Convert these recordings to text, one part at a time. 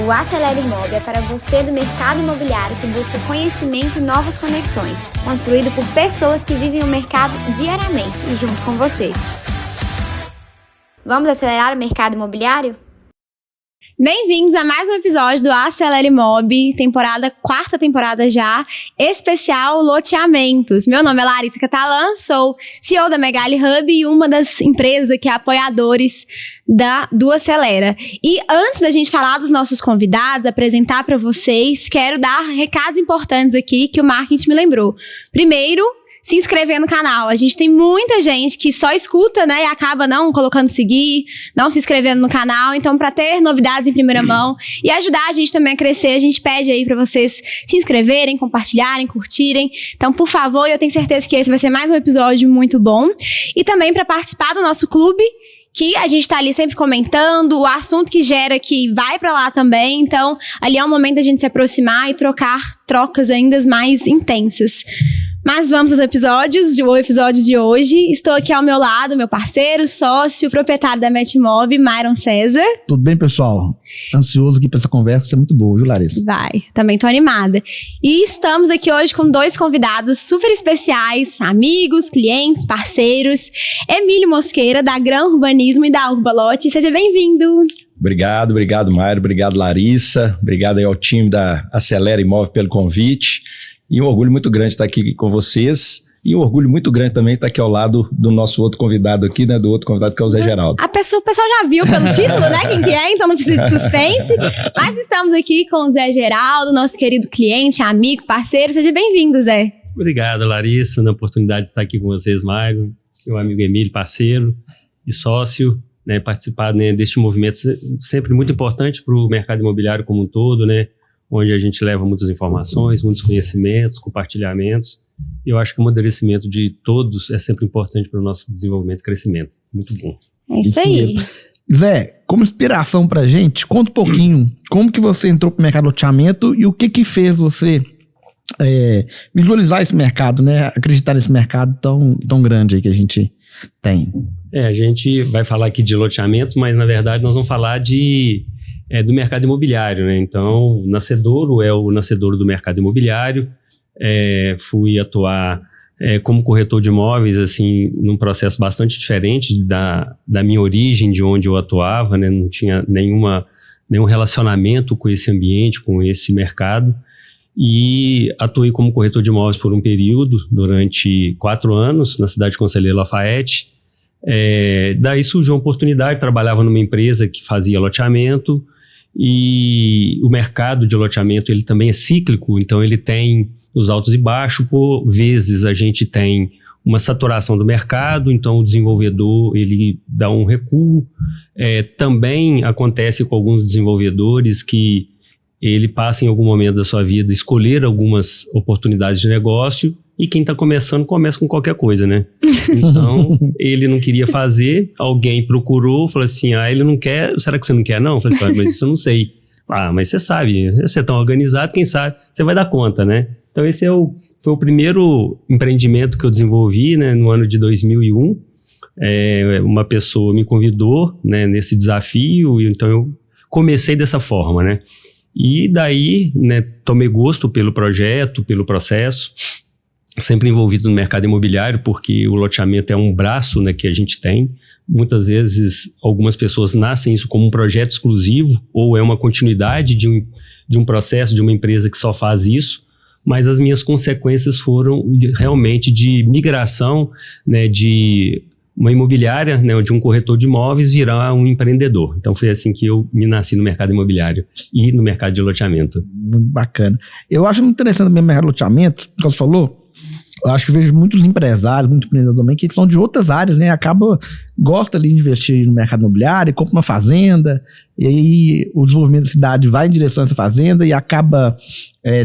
O Acelera Imob é para você do mercado imobiliário que busca conhecimento e novas conexões, construído por pessoas que vivem o mercado diariamente e junto com você. Vamos acelerar o mercado imobiliário? Bem-vindos a mais um episódio do Acelera Imob, quarta temporada já, especial loteamentos. Meu nome é Larissa Catalã, sou CEO da Megali Hub e uma das empresas aqui apoiadores do Acelera. E antes da gente falar dos nossos convidados, apresentar para vocês, quero dar recados importantes aqui que o marketing me lembrou. Primeiro, se inscrever no canal. A gente tem muita gente que só escuta, né, e acaba não colocando seguir, não se inscrevendo no canal. Então, para ter novidades em primeira mão e ajudar a gente também a crescer, a gente pede aí para vocês se inscreverem, compartilharem, curtirem. Então, por favor, eu tenho certeza que esse vai ser mais um episódio muito bom. E também para participar do nosso clube, que a gente tá ali sempre comentando, o assunto que gera que vai pra lá também. Então, ali é um momento da gente se aproximar e trocar trocas ainda mais intensas. Mas vamos aos episódios. O episódio de hoje, estou aqui ao meu lado, meu parceiro, sócio, proprietário da Metimob, Myron César. Tudo bem, pessoal? Ansioso aqui para essa conversa, vai ser muito boa, viu, Larissa? Vai, também tô animada. E estamos aqui hoje com dois convidados super especiais, amigos, clientes, parceiros. Emílio Mosqueira, da Gran Urbanismo e da Urbalote. Seja bem-vindo. Obrigado, Myron, obrigado, Larissa, obrigado aí ao time da Acelera Imob pelo convite. E um orgulho muito grande estar aqui com vocês. E um orgulho muito grande também estar aqui ao lado do nosso outro convidado aqui, né? Do outro convidado que é o Zé Geraldo. O pessoal já viu pelo título, né? Quem que é, então não precisa de suspense. Mas estamos aqui com o Zé Geraldo, nosso querido cliente, amigo, parceiro. Seja bem-vindo, Zé. Obrigado, Larissa, na oportunidade de estar aqui com vocês, Mário, meu amigo Emílio, parceiro e sócio, né? Participar, né, deste movimento sempre muito importante para o mercado imobiliário como um todo, né? Onde a gente leva muitas informações, muitos conhecimentos, compartilhamentos. E eu acho que o amadurecimento de todos é sempre importante para o nosso desenvolvimento e crescimento. Muito bom. É isso aí. Mesmo. Zé, como inspiração pra gente, conta um pouquinho como que você entrou pro mercado de loteamento e o que fez você visualizar esse mercado, né? Acreditar nesse mercado tão grande aí que a gente tem. A gente vai falar aqui de loteamento, mas na verdade nós vamos falar do mercado imobiliário, né? Então, Nascedouro é o nascedouro do mercado imobiliário. Fui atuar como corretor de imóveis, assim, num processo bastante diferente da minha origem, de onde eu atuava, né? Não tinha nenhum relacionamento com esse ambiente, com esse mercado. E atuei como corretor de imóveis por um período, durante 4 anos, na cidade de Conselheiro Lafayette. Daí surgiu uma oportunidade, trabalhava numa empresa que fazia loteamento. E o mercado de loteamento ele também é cíclico, então ele tem os altos e baixos. Por vezes a gente tem uma saturação do mercado, então o desenvolvedor ele dá um recuo. Também acontece com alguns desenvolvedores que ele passa em algum momento da sua vida escolher algumas oportunidades de negócio. E quem está começando, começa com qualquer coisa, né? Então, ele não queria fazer, alguém procurou, falou assim, ele não quer, será que você não quer não? Eu falei assim, mas isso eu não sei. Mas você sabe, você é tão organizado, quem sabe, você vai dar conta, né? Então, esse foi o primeiro empreendimento que eu desenvolvi, né, no ano de 2001. Uma pessoa me convidou, né, nesse desafio, então eu comecei dessa forma, né? E daí, né, tomei gosto pelo projeto, pelo processo. Sempre envolvido no mercado imobiliário, porque o loteamento é um braço, né, que a gente tem. Muitas vezes, algumas pessoas nascem isso como um projeto exclusivo, ou é uma continuidade de um processo, de uma empresa que só faz isso. Mas as minhas consequências foram realmente de migração, né, de uma imobiliária, né, de um corretor de imóveis virar um empreendedor. Então foi assim que eu me nasci no mercado imobiliário e no mercado de loteamento. Muito bacana. Eu acho muito interessante também o mercado de loteamento, como você falou. Eu acho que vejo muitos empresários, muito empreendedores também, que são de outras áreas, né? Gosta ali de investir no mercado imobiliário, compra uma fazenda, e aí o desenvolvimento da cidade vai em direção a essa fazenda e acaba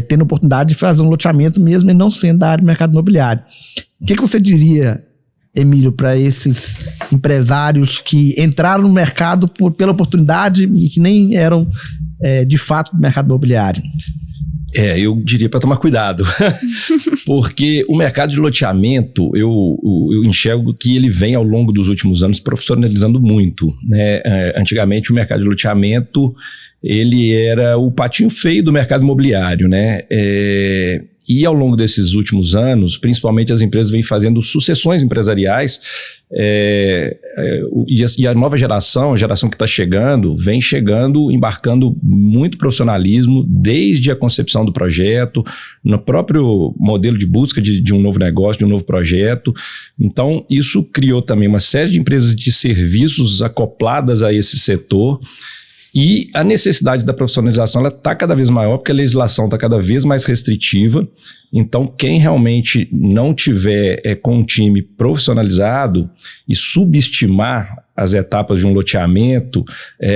tendo a oportunidade de fazer um loteamento mesmo e não sendo da área do mercado imobiliário. O que você diria, Emílio, para esses empresários que entraram no mercado pela oportunidade e que nem eram de fato do mercado imobiliário? Eu diria para tomar cuidado, porque o mercado de loteamento, eu enxergo que ele vem ao longo dos últimos anos profissionalizando muito, né? Antigamente o mercado de loteamento ele era o patinho feio do mercado imobiliário, né? E ao longo desses últimos anos, principalmente as empresas vêm fazendo sucessões empresariais, e a nova geração, a geração que está chegando, vem chegando, embarcando muito profissionalismo desde a concepção do projeto, no próprio modelo de busca de um novo negócio, de um novo projeto. Então, isso criou também uma série de empresas de serviços acopladas a esse setor. E a necessidade da profissionalização está cada vez maior, porque a legislação está cada vez mais restritiva. Então, quem realmente não tiver com um time profissionalizado e subestimar as etapas de um loteamento,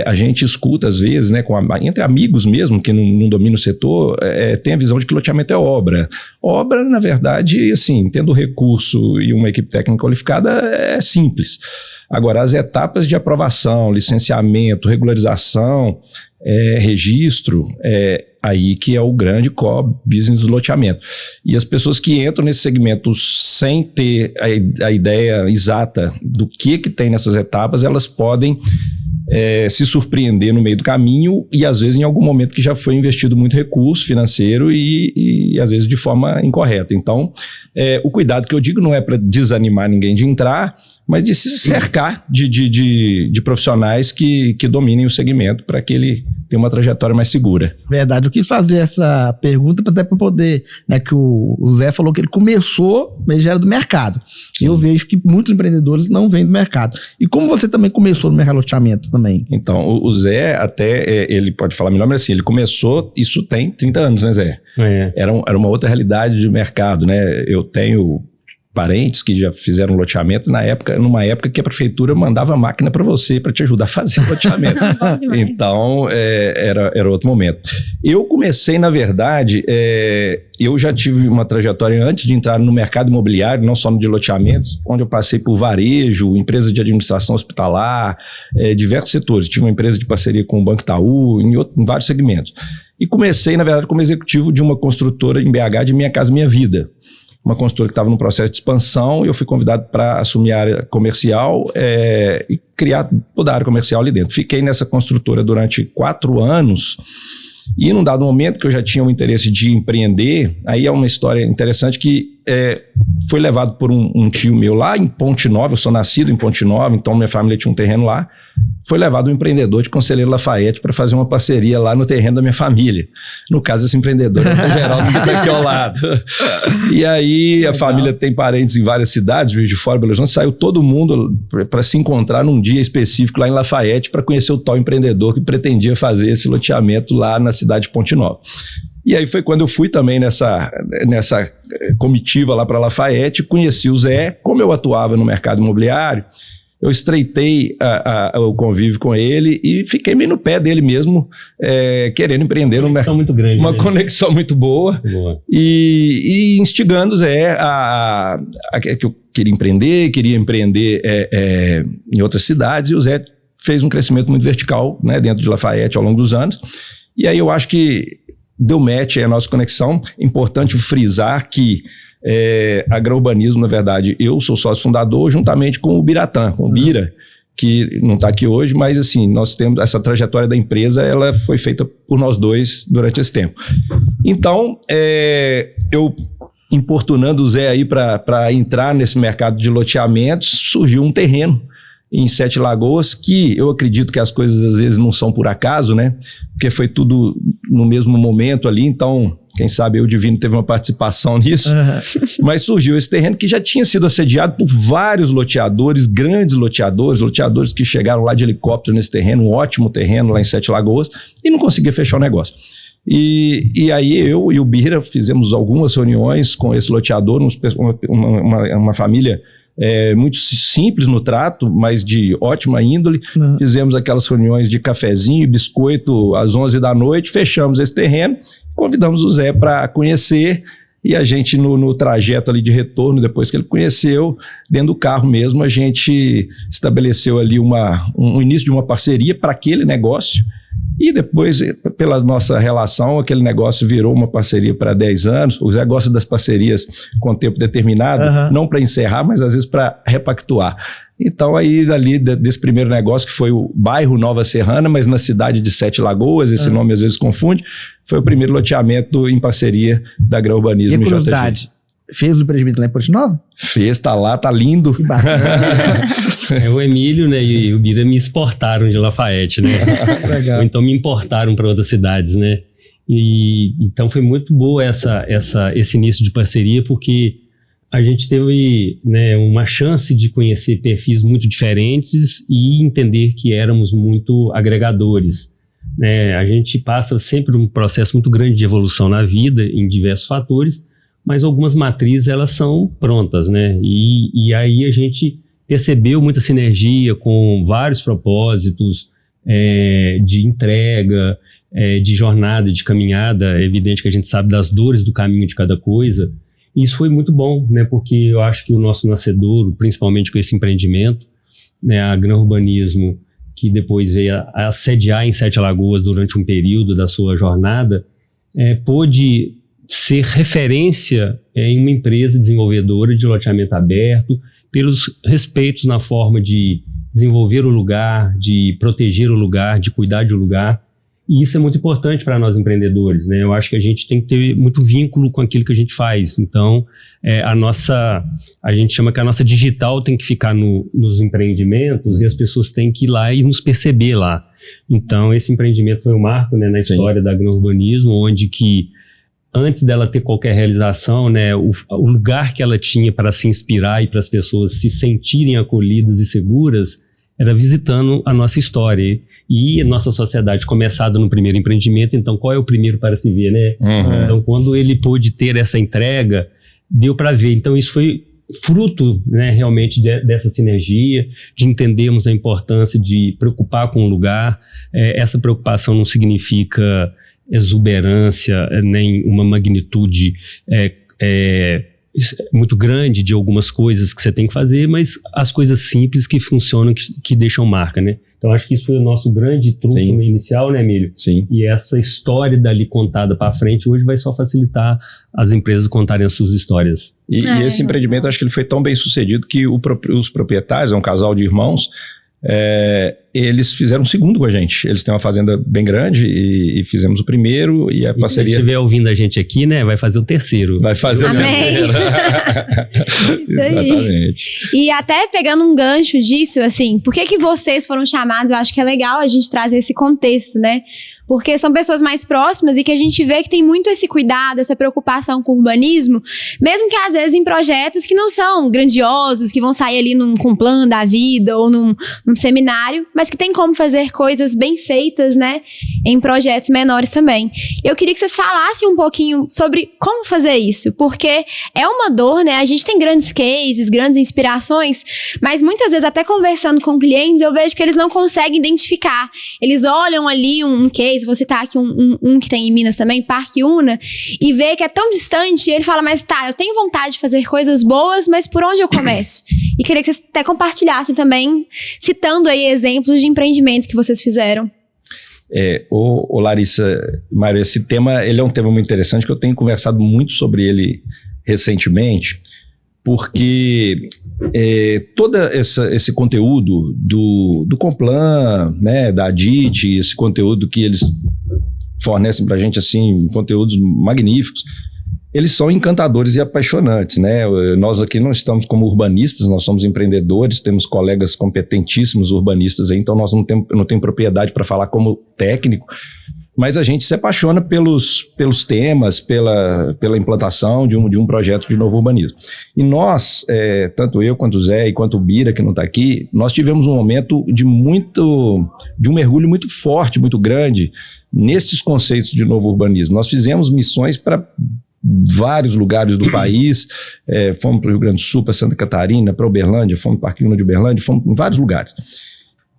a gente escuta às vezes, né, entre amigos mesmo, que não dominam o setor, tem a visão de que loteamento é obra. Obra, na verdade, assim, tendo recurso e uma equipe técnica qualificada, é simples. Agora, as etapas de aprovação, licenciamento, regularização, registro, aí que é o grande core business do loteamento. E as pessoas que entram nesse segmento sem ter a ideia exata do que tem nessas etapas, elas podem se surpreender no meio do caminho e às vezes em algum momento que já foi investido muito recurso financeiro e às vezes de forma incorreta. Então, o cuidado que eu digo não é para desanimar ninguém de entrar, mas de se cercar de profissionais que dominem o segmento para que ele tenha uma trajetória mais segura. Verdade, eu quis fazer essa pergunta até para poder, né, que o Zé falou que ele começou, mas já era do mercado. Sim. E eu vejo que muitos empreendedores não vêm do mercado. E como você também começou no mercado de loteamento também? Então, o Zé até, ele pode falar melhor, mas assim, ele começou, isso tem 30 anos, né, Zé? Era uma outra realidade de mercado, né? Eu tenho parentes que já fizeram loteamento numa época que a prefeitura mandava máquina para você, para te ajudar a fazer o loteamento. Então, era outro momento. Eu comecei, na verdade, eu já tive uma trajetória antes de entrar no mercado imobiliário, não só no de loteamentos, onde eu passei por varejo, empresa de administração hospitalar, diversos setores. Tive uma empresa de parceria com o Banco Itaú, em vários segmentos. E comecei, na verdade, como executivo de uma construtora em BH de Minha Casa Minha Vida. Uma construtora que estava num processo de expansão e eu fui convidado para assumir a área comercial e criar toda a área comercial ali dentro. Fiquei nessa construtora durante 4 anos e num dado momento que eu já tinha o interesse de empreender, aí é uma história interessante que foi levado por um tio meu lá em Ponte Nova, eu sou nascido em Ponte Nova, então minha família tinha um terreno lá. Foi levado um empreendedor de Conselheiro Lafayette para fazer uma parceria lá no terreno da minha família. No caso, esse empreendedor é o Geraldo que está aqui ao lado. E aí a família tem parentes em várias cidades, Juiz de Fora, Belo Horizonte, saiu todo mundo para se encontrar num dia específico lá em Lafayette para conhecer o tal empreendedor que pretendia fazer esse loteamento lá na cidade de Ponte Nova. E aí foi quando eu fui também nessa comitiva lá para Lafayette, conheci o Zé, como eu atuava no mercado imobiliário, eu estreitei o convívio com ele e fiquei meio no pé dele mesmo, querendo empreender no mercado. Muito grande, uma conexão muito boa. E instigando o Zé que eu queria empreender em outras cidades, e o Zé fez um crescimento muito vertical, né, dentro de Lafayette ao longo dos anos. E aí eu acho que deu match a nossa conexão. Importante frisar que agrourbanismo, na verdade, eu sou sócio fundador juntamente com o Biratã, com o Bira, que não está aqui hoje, mas assim, nós temos essa trajetória da empresa, ela foi feita por nós dois durante esse tempo. Então, eu importunando o Zé aí para entrar nesse mercado de loteamentos, surgiu um terreno em Sete Lagoas, que eu acredito que as coisas às vezes não são por acaso, né? Porque foi tudo no mesmo momento ali, então, quem sabe o Divino teve uma participação nisso, mas surgiu esse terreno que já tinha sido assediado por vários loteadores, grandes loteadores que chegaram lá de helicóptero nesse terreno, um ótimo terreno lá em Sete Lagoas, e não conseguia fechar o negócio. E aí eu e o Bira fizemos algumas reuniões com esse loteador, uma família muito simples no trato, mas de ótima índole. Fizemos aquelas reuniões de cafezinho e biscoito às 11 da noite, fechamos esse terreno, convidamos o Zé para conhecer, e a gente no trajeto ali de retorno, depois que ele conheceu, dentro do carro mesmo, a gente estabeleceu ali um início de uma parceria para aquele negócio. E depois, pela nossa relação, aquele negócio virou uma parceria para 10 anos. O Zé gosta das parcerias com tempo determinado, não para encerrar, mas às vezes para repactuar. Então aí dali desse primeiro negócio, que foi o bairro Nova Serrana, mas na cidade de Sete Lagoas, esse nome às vezes confunde, foi o primeiro loteamento em parceria da Agrourbanismo e curiosidade, fez o empreendimento lá em Ponte Nova? Fez, tá lá, tá lindo. Que bacana. O Emílio, né, e o Bira me exportaram de Lafayette, né? Legal. Ou então me importaram para outras cidades, né? E então foi muito boa esse início de parceria, porque a gente teve, né, uma chance de conhecer perfis muito diferentes e entender que éramos muito agregadores, né? A gente passa sempre um processo muito grande de evolução na vida, em diversos fatores, mas algumas matrizes elas são prontas, né? E aí a gente percebeu muita sinergia com vários propósitos de entrega, de jornada, de caminhada. É evidente que a gente sabe das dores do caminho de cada coisa. E isso foi muito bom, né? Porque eu acho que o nosso nascedouro, principalmente com esse empreendimento, né, a Agrourbanismo, que depois veio a sediar em Sete Lagoas durante um período da sua jornada, pôde ser referência em uma empresa desenvolvedora de loteamento aberto, pelos respeitos na forma de desenvolver o lugar, de proteger o lugar, de cuidar de um lugar. E isso é muito importante para nós empreendedores, né? Eu acho que a gente tem que ter muito vínculo com aquilo que a gente faz. Então, a gente chama que a nossa digital tem que ficar nos empreendimentos, e as pessoas têm que ir lá e nos perceber lá. Então, esse empreendimento foi um marco, né, na história da Agrourbanismo, onde que antes dela ter qualquer realização, né, o lugar que ela tinha para se inspirar e para as pessoas se sentirem acolhidas e seguras era visitando a nossa história. E a nossa sociedade começada no primeiro empreendimento, então qual é o primeiro para se ver, né? Então, quando ele pôde ter essa entrega, deu para ver. Então, isso foi fruto, né, realmente dessa sinergia, de entendermos a importância de preocupar com o lugar. Essa preocupação não significa exuberância, nem uma magnitude muito grande de algumas coisas que você tem que fazer, mas as coisas simples que funcionam, que deixam marca, né? Então, acho que isso foi o nosso grande trunfo inicial, né, Emílio? Sim. E essa história dali contada para frente, hoje vai só facilitar as empresas contarem as suas histórias. E esse empreendimento, acho que ele foi tão bem sucedido que os proprietários, é um casal de irmãos, eles fizeram um segundo com a gente. Eles têm uma fazenda bem grande e fizemos o primeiro, e a parceria... Quem estiver ouvindo a gente aqui, né, vai fazer o terceiro. Vai fazer o terceiro. Isso aí. Exatamente. E até pegando um gancho disso, assim, por que vocês foram chamados? Eu acho que é legal a gente trazer esse contexto, né? Porque são pessoas mais próximas e que a gente vê que tem muito esse cuidado, essa preocupação com o urbanismo, mesmo que às vezes em projetos que não são grandiosos, que vão sair ali com um plano da vida ou num seminário, mas que tem como fazer coisas bem feitas, né, em projetos menores também. Eu queria que vocês falassem um pouquinho sobre como fazer isso, porque é uma dor, né, a gente tem grandes cases, grandes inspirações, mas muitas vezes até conversando com clientes eu vejo que eles não conseguem identificar. Eles olham ali um case, vou citar aqui um que tem em Minas também, Parque Una, e vê que é tão distante, e ele fala, mas tá, eu tenho vontade de fazer coisas boas, mas por onde eu começo? E queria que vocês até compartilhassem também, citando aí exemplos de empreendimentos que vocês fizeram. Larissa, Mário, esse tema, ele é um tema muito interessante, que eu tenho conversado muito sobre ele recentemente, porque todo esse conteúdo do Complan, né, da ADIT, esse conteúdo que eles fornecem para a gente, assim, conteúdos magníficos, eles são encantadores e apaixonantes, né? Nós aqui não estamos como urbanistas, nós somos empreendedores, temos colegas competentíssimos urbanistas aí, então nós não temos propriedade para falar como técnico, mas a gente se apaixona pelos temas, pela implantação de um projeto de novo urbanismo. E nós, tanto eu quanto o Zé e quanto o Bira, que não está aqui, nós tivemos um momento de um mergulho muito forte, muito grande, nesses conceitos de novo urbanismo. Nós fizemos missões para vários lugares do país, fomos para o Rio Grande do Sul, para Santa Catarina, para Uberlândia, fomos para Parque Una de Uberlândia, fomos em vários lugares.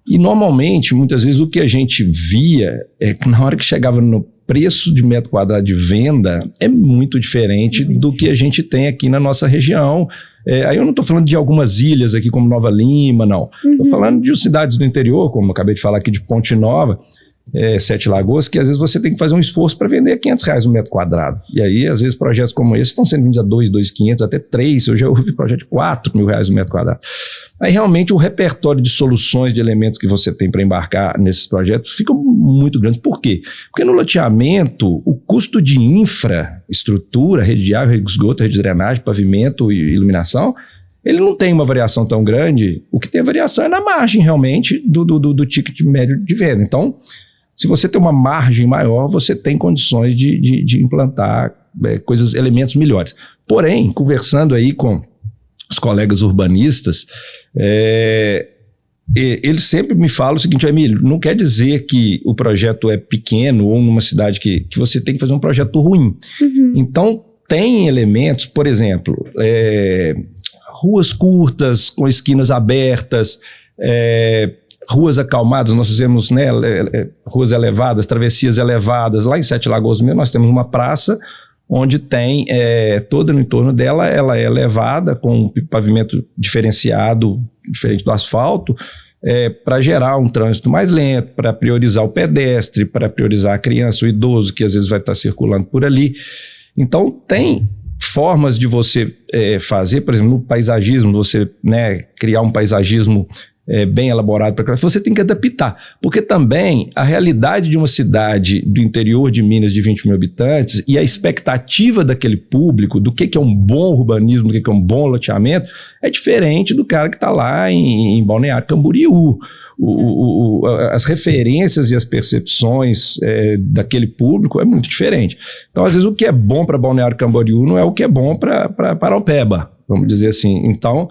E normalmente, muitas vezes, o que a gente via é que na hora que chegava no preço de metro quadrado de venda é muito diferente do que a gente tem aqui na nossa região. Aí eu não estou falando de algumas ilhas aqui como Nova Lima, não. Estou falando de cidades do interior, como eu acabei de falar aqui de Ponte Nova, Sete Lagoas, que às vezes você tem que fazer um esforço para vender a R$500 um metro quadrado. E aí, às vezes, projetos como esse estão sendo vendidos a 2.500, até 3. Eu já ouvi projeto de R$4.000 um metro quadrado. Aí, realmente, o repertório de soluções, de elementos que você tem para embarcar nesses projetos fica muito grande. Por quê? Porque no loteamento, o custo de infraestrutura, rede de água, rede de esgoto, rede de drenagem, pavimento e iluminação, ele não tem uma variação tão grande. O que tem variação é na margem, realmente, do ticket médio de venda. Então, se você tem uma margem maior, você tem condições de implantar elementos melhores. Porém, conversando aí com os colegas urbanistas, eles sempre me falam o seguinte: Emílio, não quer dizer que o projeto é pequeno ou numa cidade que você tem que fazer um projeto ruim. Uhum. Então, tem elementos, por exemplo, ruas curtas, com esquinas abertas, ruas acalmadas. Nós fizemos, né, ruas elevadas, travessias elevadas. Lá em Sete Lagoas mesmo, nós temos uma praça onde tem, toda no entorno dela, ela é elevada, com um pavimento diferenciado, diferente do asfalto, para gerar um trânsito mais lento, para priorizar o pedestre, para priorizar a criança, o idoso, que às vezes vai estar circulando por ali. Então, tem formas de você fazer, por exemplo, no paisagismo, você, né, criar um paisagismo bem elaborado para você tem que adaptar, porque também a realidade de uma cidade do interior de Minas de 20 mil habitantes e a expectativa daquele público do que é um bom urbanismo, do que é um bom loteamento, é diferente do cara que está lá em Balneário Camboriú. As referências e as percepções daquele público é muito diferente. Então, às vezes, o que é bom para Balneário Camboriú não é o que é bom para Paraupeba, vamos dizer assim. Então,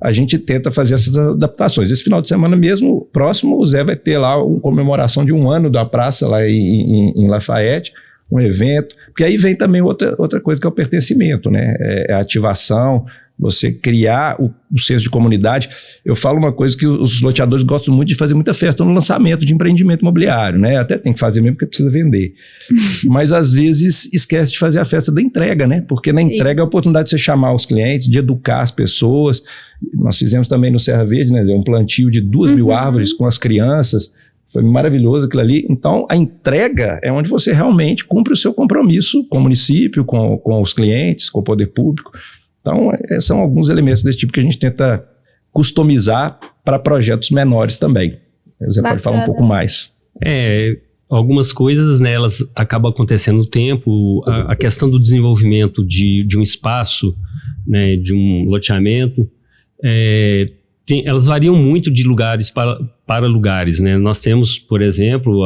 a gente tenta fazer essas adaptações. Esse final de semana mesmo, próximo, o Zé vai ter lá uma comemoração de 1 ano da praça lá em Lafayette, um evento, porque aí vem também outra coisa que é o pertencimento, né? A ativação, você criar o senso de comunidade. Eu falo uma coisa que os loteadores gostam muito de fazer muita festa no lançamento de empreendimento imobiliário, né? Até tem que fazer mesmo porque precisa vender. Mas às vezes esquece de fazer a festa da entrega, né? Porque na entrega é a oportunidade de você chamar os clientes, de educar as pessoas. Nós fizemos também no Serra Verde, né? Um plantio de 2.000 árvores com as crianças. Foi maravilhoso aquilo ali. Então, a entrega é onde você realmente cumpre o seu compromisso com o município, com os clientes, com o poder público. Então, são alguns elementos desse tipo que a gente tenta customizar para projetos menores também. Você pode falar um pouco mais. Algumas coisas, né, elas acabam acontecendo no tempo. A questão do desenvolvimento de um espaço, né, de um loteamento, elas variam muito de lugares para lugares, né? Nós temos, por exemplo,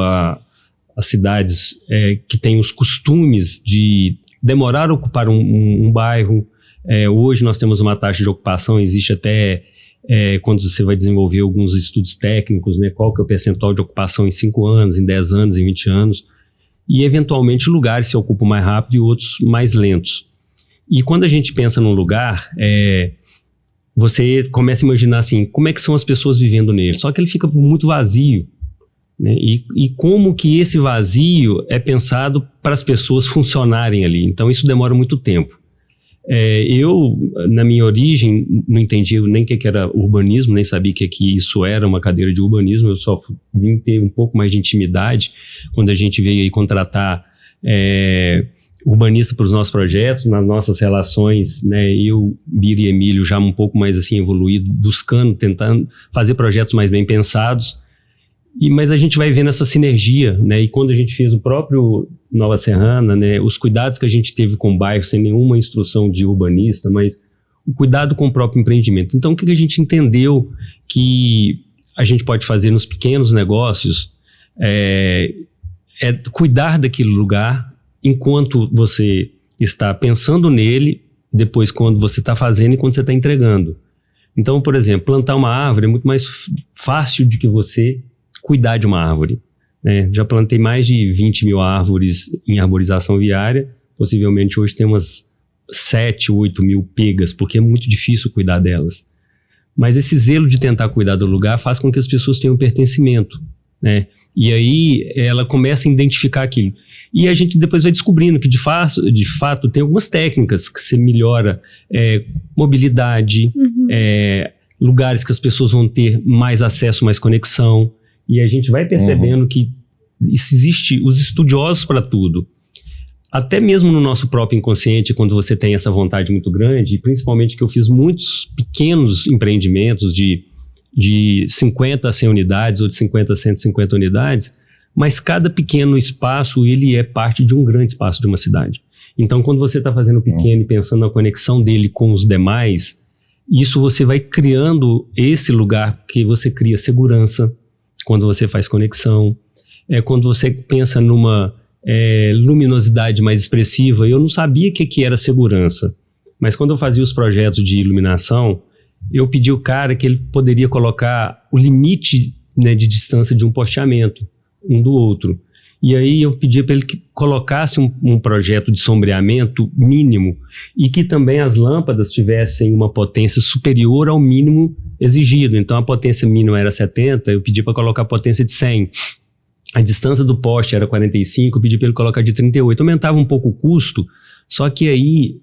as cidades que têm os costumes de demorar a ocupar um bairro. Hoje nós temos uma taxa de ocupação, existe até quando você vai desenvolver alguns estudos técnicos, né, qual que é o percentual de ocupação em 5 anos, em 10 anos, em 20 anos, e eventualmente lugares se ocupam mais rápido e outros mais lentos. E quando a gente pensa num lugar, você começa a imaginar assim, como é que são as pessoas vivendo nele, só que ele fica muito vazio, né, e como que esse vazio é pensado para as pessoas funcionarem ali, então isso demora muito tempo. Eu, na minha origem, não entendia nem o que era urbanismo, nem sabia que isso era uma cadeira de urbanismo. Eu só vim ter um pouco mais de intimidade quando a gente veio aí contratar urbanista para os nossos projetos, nas nossas relações, né? Eu, Bira e Emílio, já um pouco mais assim evoluído, buscando, tentando fazer projetos mais bem pensados. Mas a gente vai vendo essa sinergia, né? E quando a gente fez o próprio Nova Serrana, né? Os cuidados que a gente teve com o bairro, sem nenhuma instrução de urbanista, mas o cuidado com o próprio empreendimento. Então, o que a gente entendeu que a gente pode fazer nos pequenos negócios é cuidar daquele lugar enquanto você está pensando nele, depois quando você está fazendo e quando você está entregando. Então, por exemplo, plantar uma árvore é muito mais fácil do que você cuidar de uma árvore, né? Já plantei mais de 20 mil árvores em arborização viária, possivelmente hoje tem umas 7, 8 mil pegas, porque é muito difícil cuidar delas. Mas esse zelo de tentar cuidar do lugar faz com que as pessoas tenham pertencimento, né? E aí ela começa a identificar aquilo. E a gente depois vai descobrindo que de fato tem algumas técnicas que você melhora, mobilidade, lugares que as pessoas vão ter mais acesso, mais conexão. E a gente vai percebendo que existe os estudiosos para tudo. Até mesmo no nosso próprio inconsciente, quando você tem essa vontade muito grande, e principalmente que eu fiz muitos pequenos empreendimentos de 50 a 100 unidades ou de 50 a 150 unidades, mas cada pequeno espaço, ele é parte de um grande espaço de uma cidade. Então, quando você está fazendo pequeno e pensando na conexão dele com os demais, isso você vai criando esse lugar que você cria segurança quando você faz conexão. Quando você pensa numa luminosidade mais expressiva, eu não sabia o que era segurança, mas quando eu fazia os projetos de iluminação, eu pedi ao cara que ele poderia colocar o limite, né, de distância de um posteamento, um do outro. E aí eu pedi para ele que colocasse um projeto de sombreamento mínimo e que também as lâmpadas tivessem uma potência superior ao mínimo exigido. Então a potência mínima era 70, eu pedi para colocar a potência de 100. A distância do poste era 45, eu pedi para ele colocar de 38. Aumentava um pouco o custo, só que aí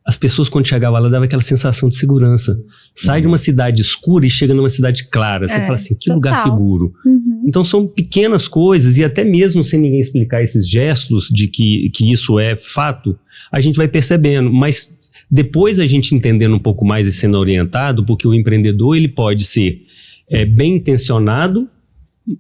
as pessoas quando chegavam lá davam aquela sensação de segurança. Sai de uma cidade escura e chega numa cidade clara. Você fala assim, que total lugar seguro. Então são pequenas coisas, e até mesmo sem ninguém explicar esses gestos de que isso é fato, a gente vai percebendo. Mas depois a gente entendendo um pouco mais e sendo orientado, porque o empreendedor ele pode ser bem intencionado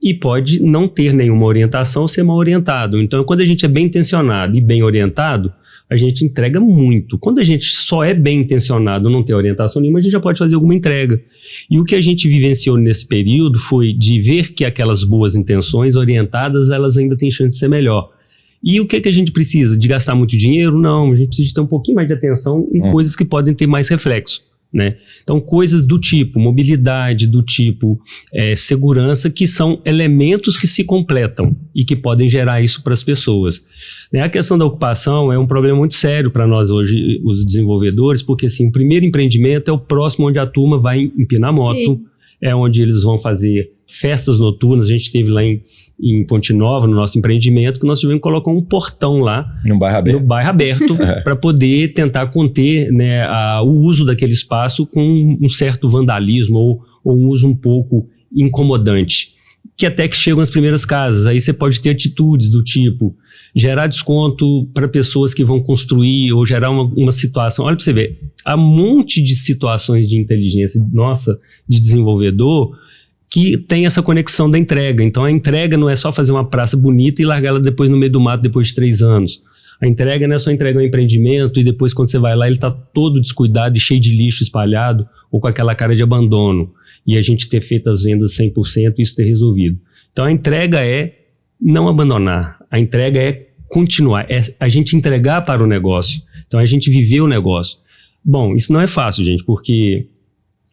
e pode não ter nenhuma orientação, ser mal orientado. Então quando a gente é bem intencionado e bem orientado, a gente entrega muito. Quando a gente só é bem intencionado, não tem orientação nenhuma, a gente já pode fazer alguma entrega. E o que a gente vivenciou nesse período foi de ver que aquelas boas intenções orientadas, elas ainda têm chance de ser melhor. E o que a gente precisa? De gastar muito dinheiro? Não, a gente precisa de ter um pouquinho mais de atenção em coisas que podem ter mais reflexo, né? Então, coisas do tipo mobilidade, do tipo segurança, que são elementos que se completam e que podem gerar isso para as pessoas. A questão da ocupação é um problema muito sério para nós hoje, os desenvolvedores, porque assim, o primeiro empreendimento é o próximo onde a turma vai empinar moto, sim, é onde eles vão fazer festas noturnas. A gente teve lá em Ponte Nova, no nosso empreendimento, que nós tivemos que colocar um portão lá no bairro aberto para poder tentar conter, né, o uso daquele espaço com um certo vandalismo ou um uso um pouco incomodante, que até que chegam as primeiras casas. Aí você pode ter atitudes do tipo gerar desconto para pessoas que vão construir ou gerar uma situação. Olha para você ver, há um monte de situações de inteligência nossa, de desenvolvedor, que tem essa conexão da entrega. Então a entrega não é só fazer uma praça bonita e largar ela depois no meio do mato depois de 3 anos. A entrega não é só entregar um empreendimento e depois quando você vai lá ele está todo descuidado e cheio de lixo espalhado ou com aquela cara de abandono. E a gente ter feito as vendas 100% e isso ter resolvido. Então a entrega é não abandonar. A entrega é continuar. É a gente entregar para o negócio. Então a gente viver o negócio. Bom, isso não é fácil, gente, porque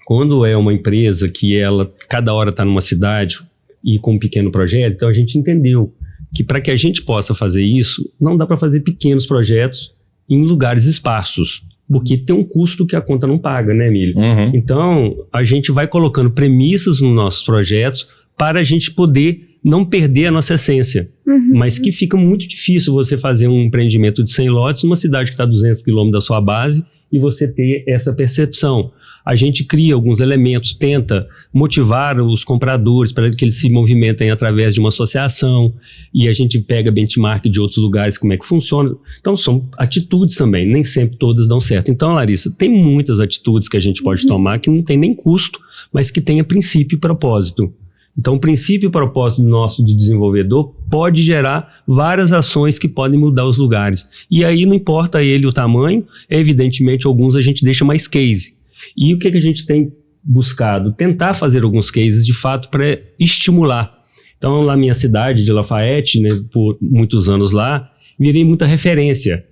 quando é uma empresa que ela cada hora está numa cidade e com um pequeno projeto, então a gente entendeu que para que a gente possa fazer isso, não dá para fazer pequenos projetos em lugares esparsos, porque tem um custo que a conta não paga, né, Emílio? Então a gente vai colocando premissas nos nossos projetos para a gente poder não perder a nossa essência, mas que fica muito difícil você fazer um empreendimento de 100 lotes numa cidade que está a 200 quilômetros da sua base e você ter essa percepção. A gente cria alguns elementos, tenta motivar os compradores para que eles se movimentem através de uma associação, e a gente pega benchmark de outros lugares, como é que funciona. Então são atitudes também, nem sempre todas dão certo. Então, Larissa, tem muitas atitudes que a gente pode tomar que não tem nem custo, mas que tenha princípio e propósito. Então, o princípio e propósito nosso de desenvolvedor pode gerar várias ações que podem mudar os lugares. E aí não importa ele o tamanho, evidentemente alguns a gente deixa mais case. E o que a gente tem buscado? Tentar fazer alguns cases de fato para estimular. Então, lá na minha cidade de Lafayette, né, por muitos anos lá, virei muita referência.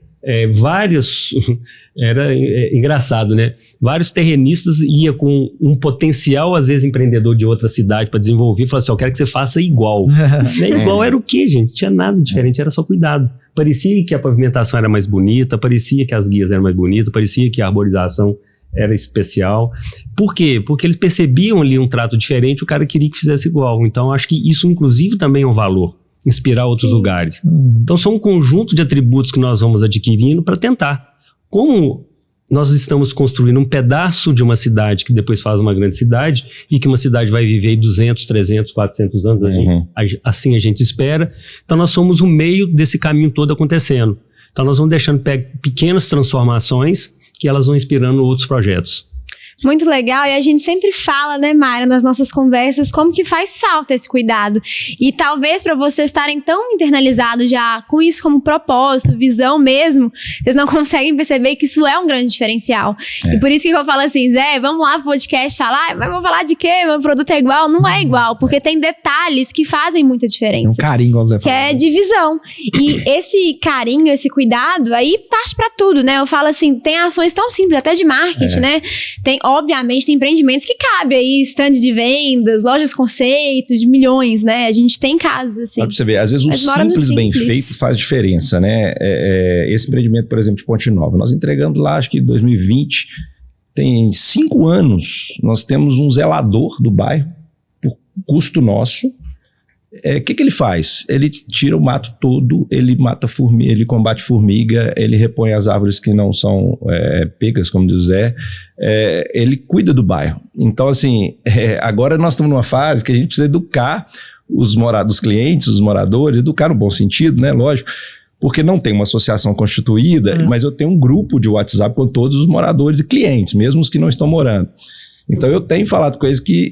Era engraçado, né? Vários terrenistas iam com um potencial, às vezes, empreendedor de outra cidade para desenvolver e falavam assim, eu quero que você faça igual. Né? Igual era o quê, gente? Não tinha nada diferente, era só cuidado. Parecia que a pavimentação era mais bonita, parecia que as guias eram mais bonitas, parecia que a arborização era especial. Por quê? Porque eles percebiam ali um trato diferente, o cara queria que fizesse igual. Então, acho que isso, inclusive, também é um valor. Inspirar outros lugares. Então são um conjunto de atributos que nós vamos adquirindo para tentar. Como nós estamos construindo um pedaço de uma cidade que depois faz uma grande cidade e que uma cidade vai viver 200, 300, 400 anos, assim a gente espera. Então nós somos o meio desse caminho todo acontecendo. Então nós vamos deixando pequenas transformações que elas vão inspirando outros projetos. Muito legal, e a gente sempre fala, né, Mário, nas nossas conversas, como que faz falta esse cuidado. E talvez para vocês estarem tão internalizados já com isso como propósito, visão mesmo, vocês não conseguem perceber que isso é um grande diferencial. E por isso que eu falo assim, Zé, vamos lá pro podcast falar, mas vamos falar de quê? Meu produto é igual? Não é igual, porque tem detalhes que fazem muita diferença. É um carinho, igual o Zé que é de visão. E esse carinho, esse cuidado, aí parte pra tudo, né? Eu falo assim, tem ações tão simples, até de marketing, né? Obviamente, tem empreendimentos que cabe aí, stand de vendas, lojas conceito, de milhões, né? A gente tem casos assim. Pra você ver, às vezes o simples bem feito faz diferença, né? Esse empreendimento, por exemplo, de Ponte Nova, nós entregamos lá, acho que em 2020, tem 5 anos, nós temos um zelador do bairro, por custo nosso. O que ele faz? Ele tira o mato todo, ele mata formiga, ele combate formiga, ele repõe as árvores que não são pegas, como diz o Zé, ele cuida do bairro. Então, assim, agora nós estamos numa fase que a gente precisa educar os clientes, os moradores, educar no bom sentido, né? Lógico, porque não tem uma associação constituída, mas eu tenho um grupo de WhatsApp com todos os moradores e clientes, mesmo os que não estão morando. Então eu tenho falado com eles que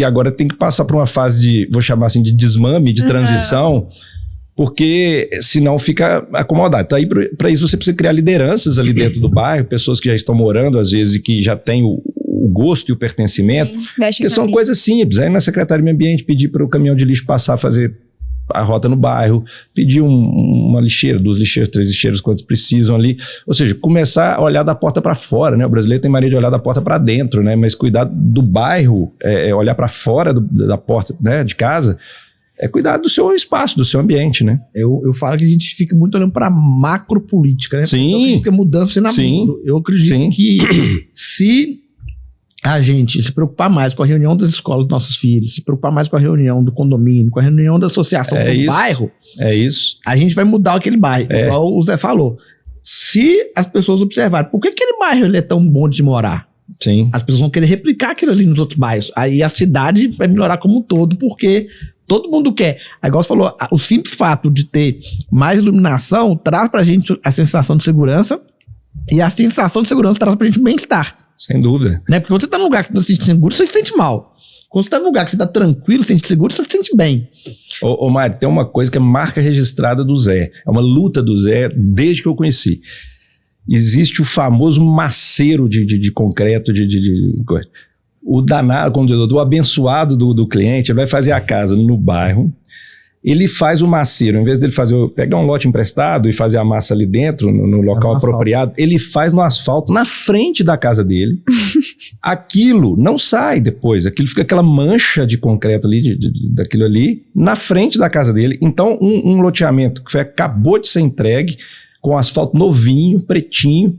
agora tem que passar por uma fase de, vou chamar assim, de desmame, de transição, porque senão fica acomodado. Então aí para isso você precisa criar lideranças ali dentro do bairro, pessoas que já estão morando às vezes e que já têm o gosto e o pertencimento, que são coisas simples. Aí na Secretaria do Meio Ambiente pedir para o caminhão de lixo passar a fazer a rota no bairro, pedir uma lixeira, 2 lixeiras, 3 lixeiras, quantos precisam ali, ou seja, começar a olhar da porta para fora, né? O brasileiro tem mania de olhar da porta para dentro, né? Mas cuidar do bairro, olhar para fora da porta, né, de casa, cuidar do seu espaço, do seu ambiente, né? Eu falo que a gente fica muito olhando para macropolítica, né? Sim. Eu acredito que a mudança na mundo. Eu acredito que se a gente se preocupar mais com a reunião das escolas dos nossos filhos, se preocupar mais com a reunião do condomínio, com a reunião da associação do bairro, a gente vai mudar aquele bairro, igual o Zé falou. Se as pessoas observarem, por que aquele bairro ele é tão bom de morar? Sim. As pessoas vão querer replicar aquilo ali nos outros bairros. Aí a cidade vai melhorar como um todo, porque todo mundo quer. Aí, igual você falou, o simples fato de ter mais iluminação traz pra gente a sensação de segurança, e a sensação de segurança traz pra gente bem-estar. Sem dúvida. Né? Porque quando você tá num lugar que você não se sente seguro, você se sente mal. Quando você tá num lugar que você tá tranquilo, se sente seguro, você se sente bem. Ô Mário, tem uma coisa que é marca registrada do Zé. É uma luta do Zé desde que eu conheci. Existe o famoso maceiro de concreto, o danado, como diz, o abençoado do cliente, ele vai fazer a casa no bairro, ele faz o maceiro, em vez dele pegar um lote emprestado e fazer a massa ali dentro, no local apropriado, ele faz no asfalto, na frente da casa dele. Aquilo não sai depois, aquilo fica aquela mancha de concreto ali, daquilo ali, na frente da casa dele. Então, um loteamento que acabou de ser entregue, com asfalto novinho, pretinho,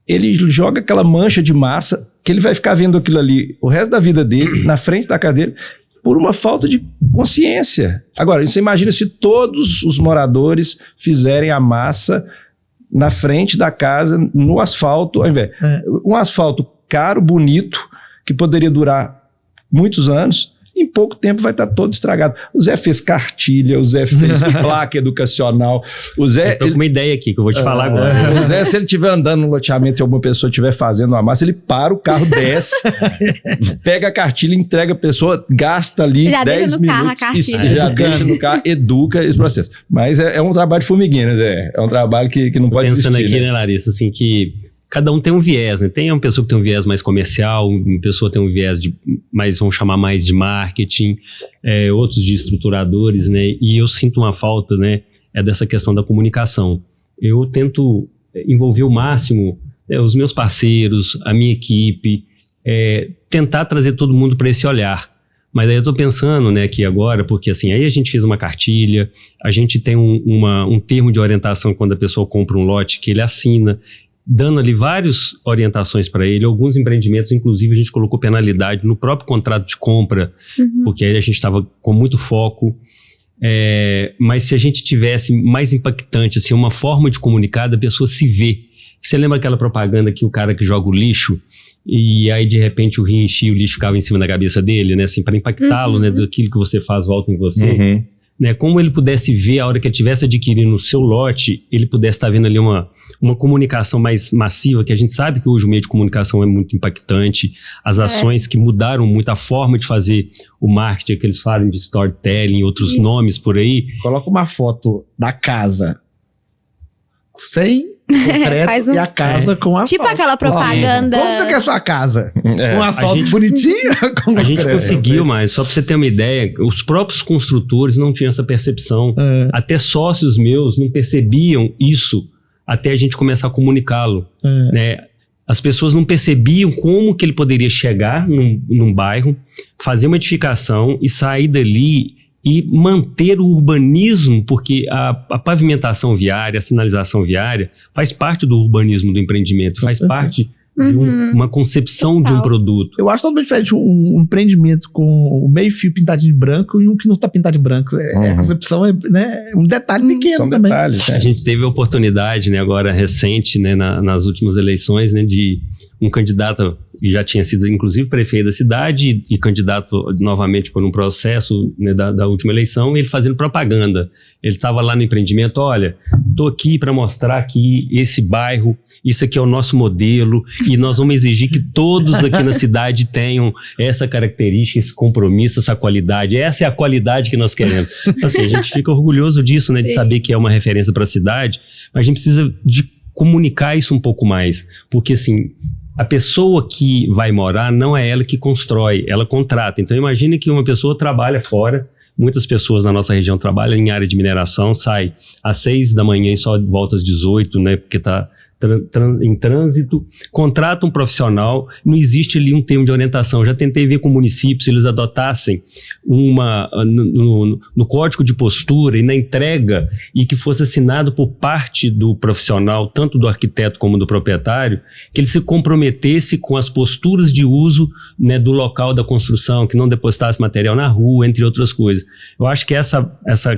ele joga aquela mancha de massa, que ele vai ficar vendo aquilo ali o resto da vida dele, na frente da casa dele, por uma falta de consciência. Agora, você imagina se todos os moradores fizerem a massa na frente da casa, no asfalto, ao invés. Um asfalto caro, bonito, que poderia durar muitos anos, em pouco tempo vai estar todo estragado. O Zé fez cartilha, o Zé fez placa educacional. O Zé, eu tô com uma ideia aqui que eu vou te falar agora. O Zé, se ele estiver andando no loteamento e alguma pessoa estiver fazendo uma massa, ele para o carro, desce, pega a cartilha, entrega a pessoa, gasta ali já 10 minutos. Carro, a cartilha. Já deixa no carro, educa esse processo. Mas é um trabalho de formiguinha, né, Zé? É um trabalho que não pode existir. Pensando aqui, né, Larissa, assim, que cada um tem um viés, né? Tem uma pessoa que tem um viés mais comercial, uma pessoa tem um viés vamos chamar mais de marketing, outros de estruturadores, né? E eu sinto uma falta, né? Dessa questão da comunicação. Eu tento envolver o máximo os meus parceiros, a minha equipe, tentar trazer todo mundo para esse olhar. Mas aí eu estou pensando, né, aqui agora, porque assim, aí a gente fez uma cartilha, a gente tem um termo de orientação quando a pessoa compra um lote que ele assina, dando ali várias orientações para ele. Alguns empreendimentos, inclusive, a gente colocou penalidade no próprio contrato de compra, porque aí a gente estava com muito foco. Mas se a gente tivesse mais impactante, assim, uma forma de comunicar, da pessoa se ver Você lembra aquela propaganda que o cara que joga o lixo e aí de repente o rio enchia, o lixo ficava em cima da cabeça dele, né? Assim, para impactá-lo, né? Daquilo que você faz volta em você. Né, como ele pudesse ver a hora que ele estivesse adquirindo o seu lote, ele pudesse estar vendo ali uma comunicação mais massiva, que a gente sabe que hoje o meio de comunicação é muito impactante, as ações que mudaram muito a forma de fazer o marketing, que eles falam de storytelling, outros nomes por aí. Coloca uma foto da casa sem concreto e a casa com asfalto. Tipo aquela propaganda. Como você quer sua casa? Com asfalto bonitinho? A gente conseguiu, mas só pra você ter uma ideia, os próprios construtores não tinham essa percepção. Até sócios meus não percebiam isso até a gente começar a comunicá-lo. Né? As pessoas não percebiam como que ele poderia chegar num bairro, fazer uma edificação e sair dali e manter o urbanismo, porque a pavimentação viária, a sinalização viária faz parte do urbanismo do empreendimento, faz parte de uma concepção de um produto. Eu acho totalmente diferente um empreendimento com o meio fio pintado de branco e um que não está pintado de branco. A concepção é, né, um detalhe pequeno. São também. Detalhes, né? A gente teve a oportunidade, né, agora recente, né, nas últimas eleições, né, de um candidato que já tinha sido inclusive prefeito da cidade e candidato novamente por um processo, né, da última eleição, e ele fazendo propaganda. Ele estava lá no empreendimento, olha, estou aqui para mostrar que esse bairro, isso aqui é o nosso modelo e nós vamos exigir que todos aqui na cidade tenham essa característica, esse compromisso, essa qualidade. Essa é a qualidade que nós queremos. Assim, a gente fica orgulhoso disso, né, de saber que é uma referência para a cidade, mas a gente precisa de comunicar isso um pouco mais, porque assim, a pessoa que vai morar não é ela que constrói, ela contrata. Então imagine que uma pessoa trabalha fora, muitas pessoas na nossa região trabalham em área de mineração, sai às 6 da manhã e só volta às 18, né, porque está em trânsito, contrata um profissional, não existe ali um termo de orientação. Já tentei ver com municípios, se eles adotassem no código de postura e na entrega, e que fosse assinado por parte do profissional, tanto do arquiteto como do proprietário, que ele se comprometesse com as posturas de uso, né, do local da construção, que não depositasse material na rua, entre outras coisas. Eu acho que essa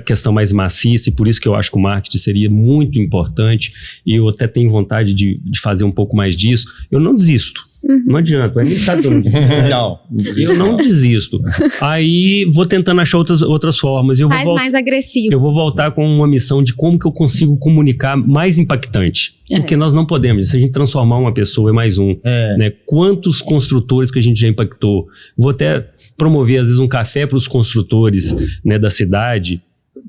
questão mais maciça, e por isso que eu acho que o marketing seria muito importante, e eu até tenho vontade de fazer um pouco mais disso. Eu não desisto. Não adianta. Eu não desisto. Aí vou tentando achar outras formas. Faz mais agressivo. Eu vou voltar com uma missão de como que eu consigo comunicar mais impactante. Porque nós não podemos. Se a gente transformar uma pessoa em mais um, né? Quantos construtores que a gente já impactou? Vou até promover, às vezes, um café para os construtores, né, da cidade,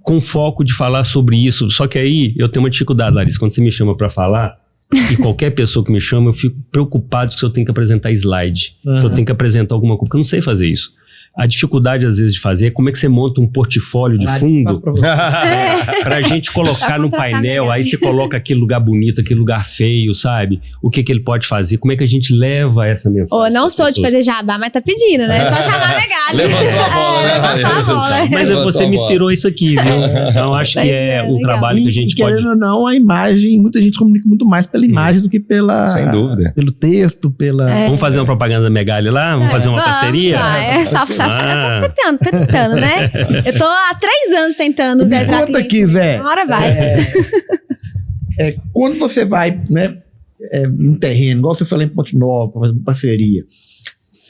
com foco de falar sobre isso. Só que aí eu tenho uma dificuldade, Larissa. Quando você me chama para falar, e qualquer pessoa que me chama, eu fico preocupado se eu tenho que apresentar slide, se eu tenho que apresentar alguma coisa, porque eu não sei fazer isso. A dificuldade, às vezes, de fazer é como é que você monta um portfólio de fundo pra gente colocar no painel. Aí você coloca aquele lugar bonito, aquele lugar feio, sabe? O que ele pode fazer, como é que a gente leva essa mensagem. Não sou de fazer jabá, mas tá pedindo, né? É só chamar Megali. Levantou a bola, né? Mas você me inspirou isso aqui, viu? Então acho que é um trabalho que a gente pode... Querendo ou não, a imagem, muita gente comunica muito mais pela imagem do que sem dúvida, pelo texto, Vamos fazer uma propaganda da Megali lá? Vamos fazer uma parceria? Só puxar, eu tô tentando, né? Eu tô há 3 anos tentando, Zé. Conta aqui, Zé. Uma hora vai. Quando você vai, né, num terreno, igual você foi lá em Ponte Nova, para fazer uma parceria,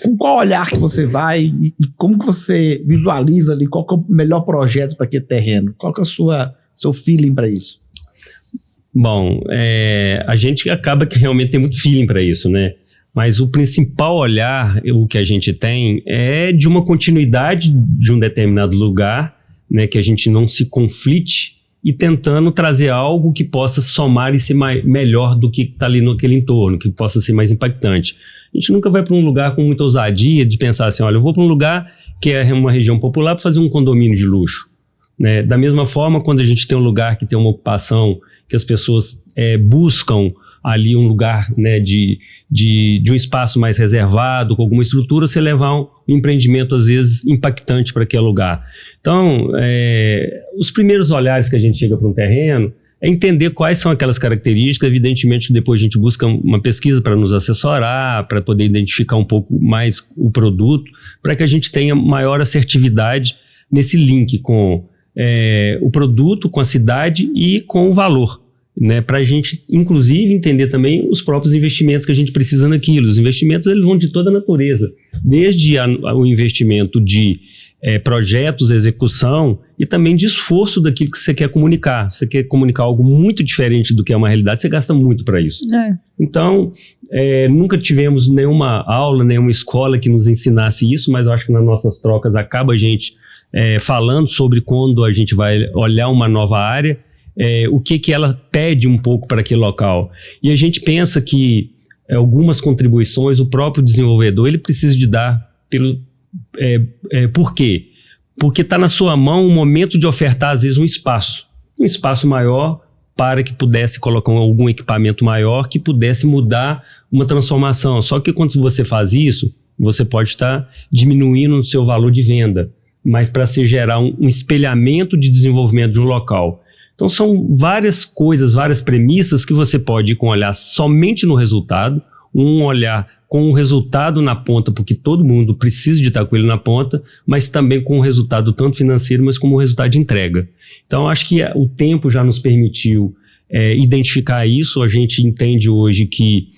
com qual olhar que você vai e como que você visualiza ali, qual que é o melhor projeto para aquele terreno? Qual que é o seu feeling para isso? Bom, a gente acaba que realmente tem muito feeling para isso, né? Mas o principal olhar, o que a gente tem, é de uma continuidade de um determinado lugar, né, que a gente não se conflite e tentando trazer algo que possa somar e ser melhor do que está ali naquele entorno, que possa ser mais impactante. A gente nunca vai para um lugar com muita ousadia de pensar assim, olha, eu vou para um lugar que é uma região popular para fazer um condomínio de luxo. Né? Da mesma forma, quando a gente tem um lugar que tem uma ocupação, que as pessoas buscam ali um lugar, né, de um espaço mais reservado, com alguma estrutura, você levar um empreendimento, às vezes, impactante para aquele lugar. Então, os primeiros olhares que a gente chega para um terreno é entender quais são aquelas características. Evidentemente que depois a gente busca uma pesquisa para nos assessorar, para poder identificar um pouco mais o produto, para que a gente tenha maior assertividade nesse link com o produto, com a cidade e com o valor. né, para a gente, inclusive, entender também os próprios investimentos que a gente precisa naquilo. Os investimentos, eles vão de toda a natureza, desde o investimento de projetos, execução e também de esforço daquilo que você quer comunicar. Você quer comunicar algo muito diferente do que é uma realidade, você gasta muito para isso. Então, nunca tivemos nenhuma aula, nenhuma escola que nos ensinasse isso, mas eu acho que nas nossas trocas acaba a gente falando sobre quando a gente vai olhar uma nova área, o que ela pede um pouco para aquele local. E a gente pensa que algumas contribuições o próprio desenvolvedor ele precisa de dar por quê? Porque está na sua mão o momento de ofertar, às vezes, um espaço maior para que pudesse colocar algum equipamento maior que pudesse mudar uma transformação. Só que quando você faz isso, você pode estar diminuindo o seu valor de venda, mas para se gerar um espelhamento de desenvolvimento de um local. Então são várias coisas, várias premissas que você pode ir com um olhar somente no resultado, um olhar com o resultado na ponta, porque todo mundo precisa de estar com ele na ponta, mas também com o resultado tanto financeiro, mas como o resultado de entrega. Então acho que o tempo já nos permitiu identificar isso. A gente entende hoje que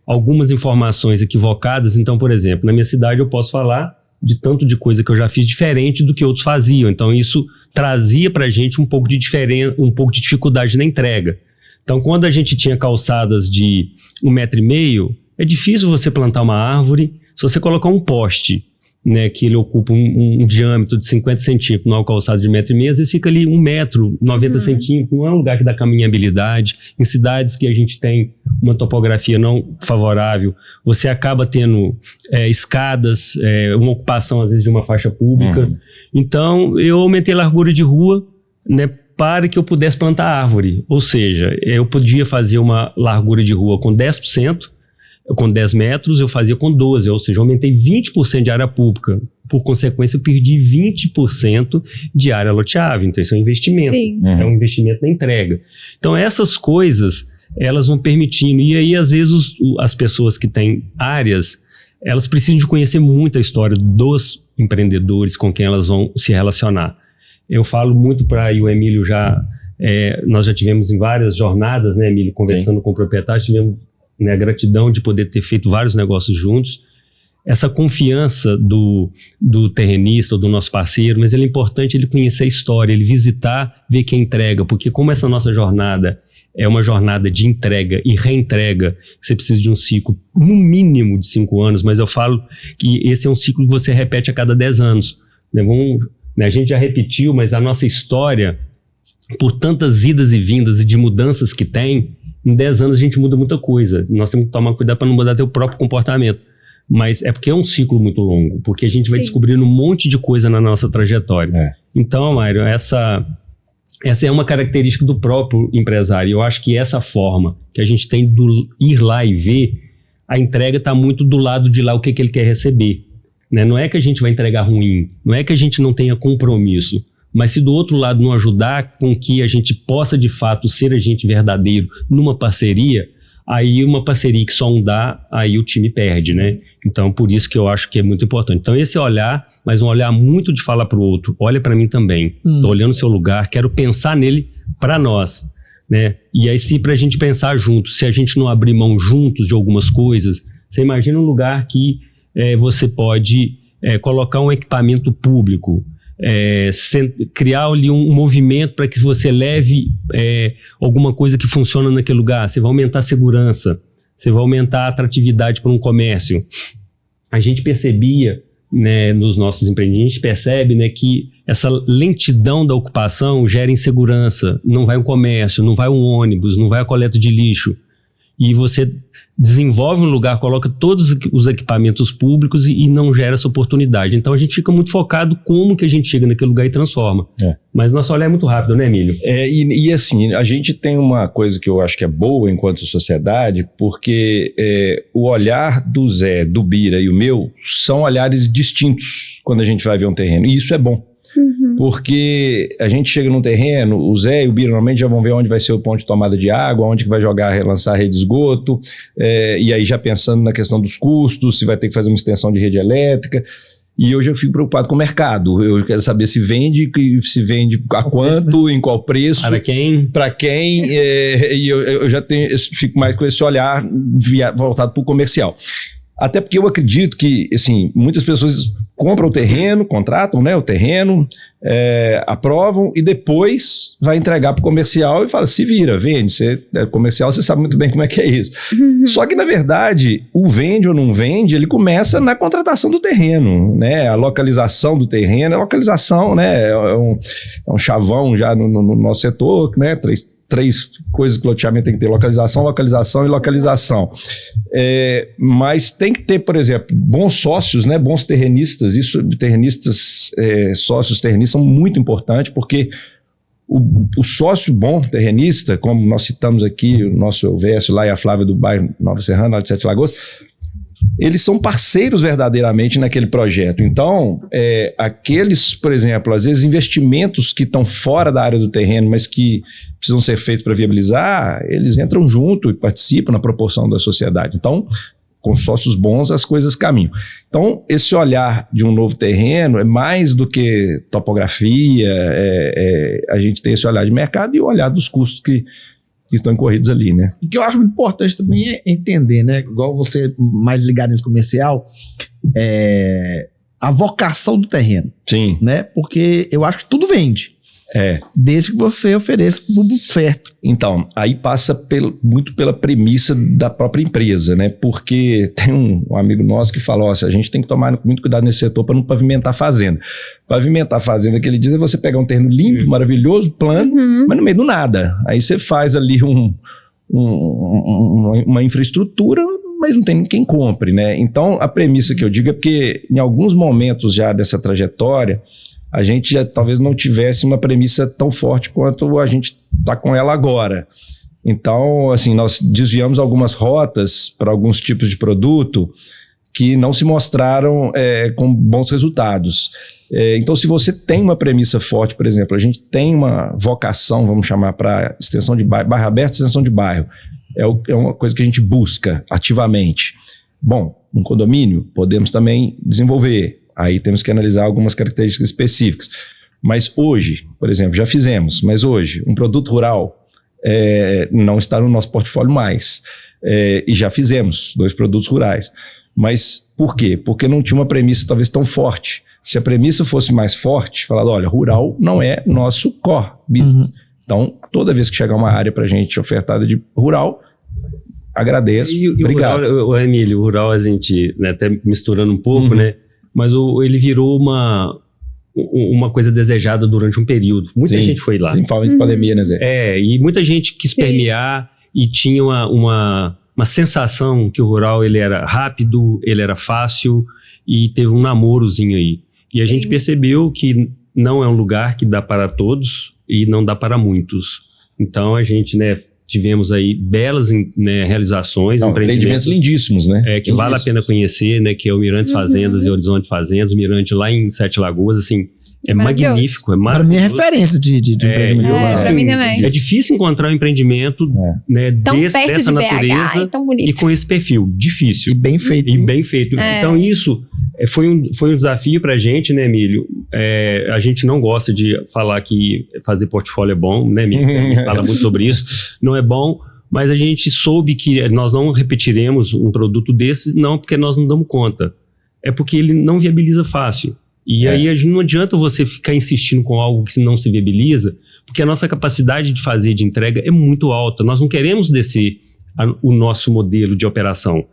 algumas informações equivocadas, então, por exemplo, na minha cidade eu posso falar de tanto de coisa que eu já fiz diferente do que outros faziam. Então isso trazia para a gente um pouco de diferença, um pouco de dificuldade na entrega. Então quando a gente tinha calçadas de 1,5 metro, é difícil você plantar uma árvore se você colocar um poste, né, que ele ocupa um diâmetro de 50 centímetros numa calçada de 1,5 metro, às vezes fica ali 1 metro, 90 centímetros, não é um lugar que dá caminhabilidade. Em cidades que a gente tem uma topografia não favorável, você acaba tendo escadas, uma ocupação às vezes de uma faixa pública. Então eu aumentei a largura de rua, né, para que eu pudesse plantar árvore, ou seja, eu podia fazer uma largura de rua com 10%, com 10 metros, eu fazia com 12, ou seja, eu aumentei 20% de área pública. Por consequência, eu perdi 20% de área loteável. Então, isso é um investimento. É um investimento na entrega. Então, essas coisas, elas vão permitindo. E aí, às vezes, as pessoas que têm áreas, elas precisam de conhecer muito a história dos empreendedores com quem elas vão se relacionar. Eu falo muito para o Emílio nós já tivemos em várias jornadas, né, Emílio, conversando com proprietários, tivemos a gratidão de poder ter feito vários negócios juntos. Essa confiança do terrenista, do nosso parceiro, mas é importante ele conhecer a história, ele visitar, ver quem entrega, porque como essa nossa jornada é uma jornada de entrega e reentrega, você precisa de um ciclo no mínimo de 5 anos, mas eu falo que esse é um ciclo que você repete a cada 10 anos. A gente já repetiu, mas a nossa história, por tantas idas e vindas e de mudanças que tem, em 10 anos a gente muda muita coisa. Nós temos que tomar cuidado para não mudar até o próprio comportamento. Mas é porque é um ciclo muito longo, porque a gente vai descobrindo um monte de coisa na nossa trajetória. Então, Mário, essa é uma característica do próprio empresário. Eu acho que essa forma que a gente tem de ir lá e ver, a entrega está muito do lado de lá o que ele quer receber. Né? Não é que a gente vai entregar ruim, não é que a gente não tenha compromisso, mas se do outro lado não ajudar com que a gente possa de fato ser agente verdadeiro numa parceria, aí uma parceria que só um dá, aí o time perde, né? Então por isso que eu acho que é muito importante. Então esse olhar, mas um olhar muito de falar para o outro, olha para mim também, tô olhando o seu lugar, quero pensar nele para nós, né? E aí se para a gente pensar juntos, se a gente não abrir mão juntos de algumas coisas, você imagina um lugar que você pode colocar um equipamento público, criar ali um movimento para que você leve alguma coisa que funciona naquele lugar. Você vai aumentar a segurança, você vai aumentar a atratividade para um comércio. A gente percebia, né, nos nossos empreendimentos, a gente percebe, né, que essa lentidão da ocupação gera insegurança. Não vai um comércio, não vai um ônibus, não vai a coleta de lixo. E você desenvolve um lugar, coloca todos os equipamentos públicos e não gera essa oportunidade. Então a gente fica muito focado como que a gente chega naquele lugar e transforma. Mas nosso olhar é muito rápido, né, Emílio? E assim, a gente tem uma coisa que eu acho que é boa enquanto sociedade, porque o olhar do Zé, do Bira e o meu são olhares distintos quando a gente vai ver um terreno. E isso é bom. Porque a gente chega num terreno, o Zé e o Bira normalmente já vão ver onde vai ser o ponto de tomada de água, onde que vai lançar a rede de esgoto, e aí já pensando na questão dos custos, se vai ter que fazer uma extensão de rede elétrica. E eu já fico preocupado com o mercado. Eu quero saber se vende a quanto, em qual preço. Para quem. E eu já fico mais com esse olhar voltado para o comercial. Até porque eu acredito que, assim, muitas pessoas compram o terreno, contratam, né, o terreno, aprovam e depois vai entregar para o comercial e fala, se vira, vende. Comercial, você sabe muito bem como é que é isso. Só que, na verdade, o vende ou não vende, ele começa na contratação do terreno, né? A localização do terreno, a localização, né? É um chavão já no nosso setor, né? Três coisas que o loteamento tem que ter: localização, localização e localização. Mas tem que ter, por exemplo, bons sócios, né, bons terrenistas. Sócios terrenistas são muito importantes, porque o sócio bom terrenista, como nós citamos aqui, o nosso Elvésio lá e a Flávia do bairro Nova Serrana, lá de Sete Lagoas, eles são parceiros verdadeiramente naquele projeto. Então, aqueles, por exemplo, às vezes investimentos que estão fora da área do terreno, mas que precisam ser feitos para viabilizar, eles entram junto e participam na proporção da sociedade. Então, com sócios bons, as coisas caminham. Então, esse olhar de um novo terreno é mais do que topografia, a gente tem esse olhar de mercado e o olhar dos custos que estão incorridos ali, né? O que eu acho muito importante também é entender, né? Igual você mais ligado nesse comercial, a vocação do terreno. Sim. Né? Porque eu acho que tudo vende. Desde que você ofereça o público certo. Então, aí passa muito pela premissa da própria empresa, né? Porque tem um amigo nosso que fala, a gente tem que tomar muito cuidado nesse setor para não pavimentar a fazenda. Pavimentar a fazenda, que ele diz, é você pegar um terreno limpo, maravilhoso, plano, mas no meio do nada. Aí você faz ali uma infraestrutura, mas não tem quem compre, né? Então, a premissa que eu digo é porque em alguns momentos já dessa trajetória, a gente já talvez não tivesse uma premissa tão forte quanto a gente está com ela agora. Então, assim, nós desviamos algumas rotas para alguns tipos de produto que não se mostraram com bons resultados. Então, se você tem uma premissa forte, por exemplo, a gente tem uma vocação, vamos chamar, para extensão de bairro aberto, extensão de bairro. É uma coisa que a gente busca ativamente. Bom, um condomínio podemos também desenvolver. Aí temos que analisar algumas características específicas. Mas hoje, por exemplo, já fizemos, mas hoje, um produto rural não está no nosso portfólio mais. E já fizemos 2 produtos rurais. Mas por quê? Porque não tinha uma premissa talvez tão forte. Se a premissa fosse mais forte, falando, olha, rural não é nosso core business. Então, toda vez que chegar uma área para a gente ofertada de rural, agradeço, obrigado. O Emílio, o rural, a gente, né, até misturando um pouco, né? Mas ele virou uma coisa desejada durante um período. Muita gente foi lá. Em forma de pandemia, né, Zé? E muita gente quis permear e tinha uma sensação que o rural ele era rápido, ele era fácil e teve um namorozinho aí. E a gente percebeu que não é um lugar que dá para todos e não dá para muitos. Então a gente, né, tivemos aí belas realizações, empreendimentos lindíssimos, né? Que vale a pena conhecer, né? Que é o Mirantes Fazendas e Horizonte Fazendas, o Mirante lá em Sete Lagoas, assim, é magnífico, é maravilhoso. Para mim é referência de empreendimento. Para mim também. É difícil encontrar um empreendimento né, dessa natureza e com esse perfil. Difícil. E bem feito. Então isso foi um desafio para a gente, né, Emílio? A gente não gosta de falar que fazer portfólio é bom, né, Emílio? A gente fala muito sobre isso. Não é bom, mas a gente soube que nós não repetiremos um produto desse, não porque nós não damos conta. É porque ele não viabiliza fácil. E aí não adianta você ficar insistindo com algo que não se viabiliza, porque a nossa capacidade de fazer de entrega é muito alta. Nós não queremos descer o nosso modelo de operação.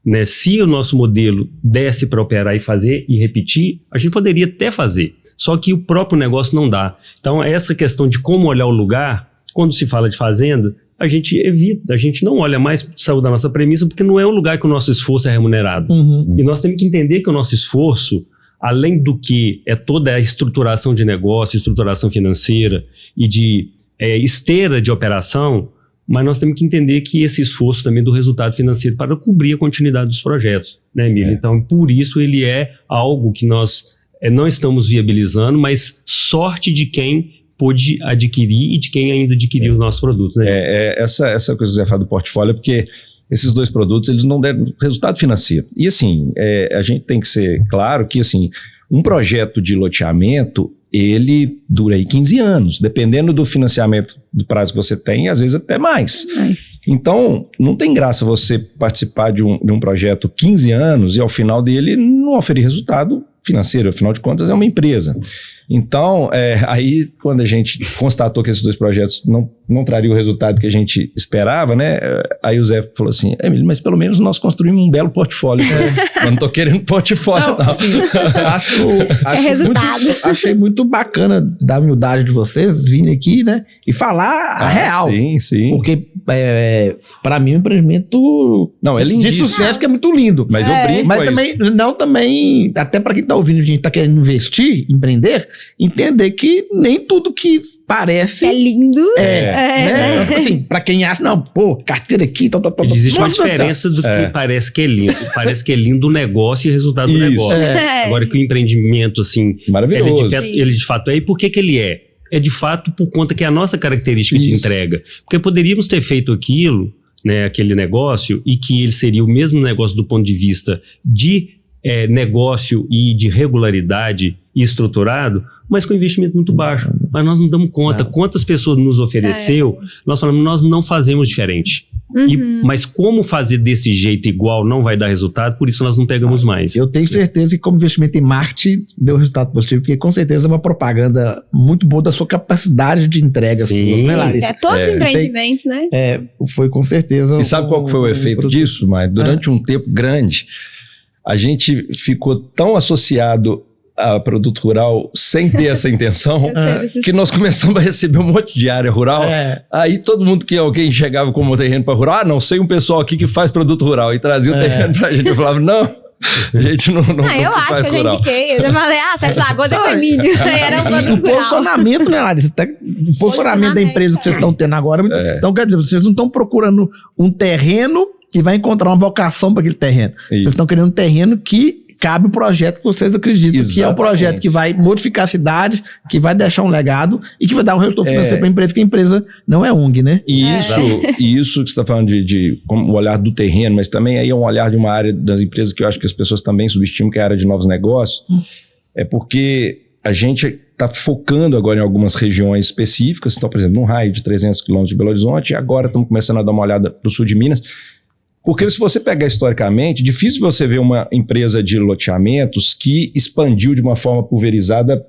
Né? Se o nosso modelo desse para operar e fazer e repetir, a gente poderia até fazer. Só que o próprio negócio não dá. Então, essa questão de como olhar o lugar, quando se fala de fazenda, a gente evita, a gente não olha mais, saiu da nossa premissa, porque não é um lugar que o nosso esforço é remunerado. E nós temos que entender que o nosso esforço, além do que é toda a estruturação de negócio, estruturação financeira e de esteira de operação, mas nós temos que entender que esse esforço também do resultado financeiro para cobrir a continuidade dos projetos, né, Emílio? Então, por isso ele é algo que nós não estamos viabilizando, mas sorte de quem pôde adquirir e de quem ainda adquiriu os nossos produtos, né? Essa coisa que o Zé fala do portfólio, porque esses 2 produtos, eles não deram resultado financeiro. E assim, a gente tem que ser claro que assim, Um projeto de loteamento, ele dura aí 15 anos, dependendo do financiamento do prazo que você tem, às vezes até mais. Então, não tem graça você participar de um projeto 15 anos e ao final dele não oferir resultado financeiro, afinal de contas é uma empresa. Então, aí quando a gente constatou que esses 2 projetos não trariam o resultado que a gente esperava, né? Aí o Zé falou assim, Emílio, mas pelo menos nós construímos um belo portfólio. Eu não estou querendo portfólio, não. Assim, achei muito bacana da humildade de vocês virem aqui, né? E falar a real. Sim. Porque para mim o empreendimento não, é de lindíssimo. sucesso que é muito lindo. Mas eu brinco mas com também, até para quem tá ouvindo, a gente tá querendo investir, empreender, entender que nem tudo que parece é lindo. Né? Assim, pra quem acha, não, pô, carteira aqui, tal. Existe uma diferença do que parece que é lindo. Parece que é lindo o negócio e o resultado do negócio. Agora que o empreendimento, assim, maravilhoso. Ele de fato é. E por que ele é? É de fato por conta que é a nossa característica de entrega. Porque poderíamos ter feito aquilo, né, aquele negócio, e que ele seria o mesmo negócio do ponto de vista de negócio e de regularidade e estruturado, mas com investimento muito baixo. Mas nós não damos conta. Quantas pessoas nos ofereceu, nós falamos, nós não fazemos diferente. Mas como fazer desse jeito igual não vai dar resultado, por isso nós não pegamos mais. Eu tenho certeza que como investimento em marketing deu resultado positivo, porque com certeza é uma propaganda muito boa da sua capacidade de entrega. Sim. Né, Larissa? Todos os empreendimentos, né? Foi com certeza. E sabe qual que foi o efeito disso, Maia? Durante um tempo grande, a gente ficou tão associado a produto rural sem ter essa intenção, que nós começamos a receber um monte de área rural. Aí todo mundo que alguém chegava com um terreno para rural, não, sei um pessoal aqui que faz produto rural, e trazia o terreno pra gente. Eu falava, não, a gente não eu acho que a gente quer. Eu já falei, Sete Lagoas é milho. Era um produto rural. O posicionamento, né, Larissa? O posicionamento da empresa que vocês estão tendo agora. Então, quer dizer, vocês não estão procurando um terreno que vai encontrar uma vocação para aquele terreno. Vocês estão querendo um terreno que cabe o projeto que vocês acreditam. Exatamente. Que é um projeto que vai modificar a cidade, que vai deixar um legado e que vai dar um retorno financeiro para a empresa, que a empresa não é ONG, né? Isso que você está falando de como o olhar do terreno, mas também aí é um olhar de uma área das empresas que eu acho que as pessoas também subestimam, que é a área de novos negócios, é porque a gente está focando agora em algumas regiões específicas. Então, por exemplo, num raio de 300 quilômetros de Belo Horizonte, e agora estamos começando a dar uma olhada para o sul de Minas. Porque se você pegar historicamente, difícil você ver uma empresa de loteamentos que expandiu de uma forma pulverizada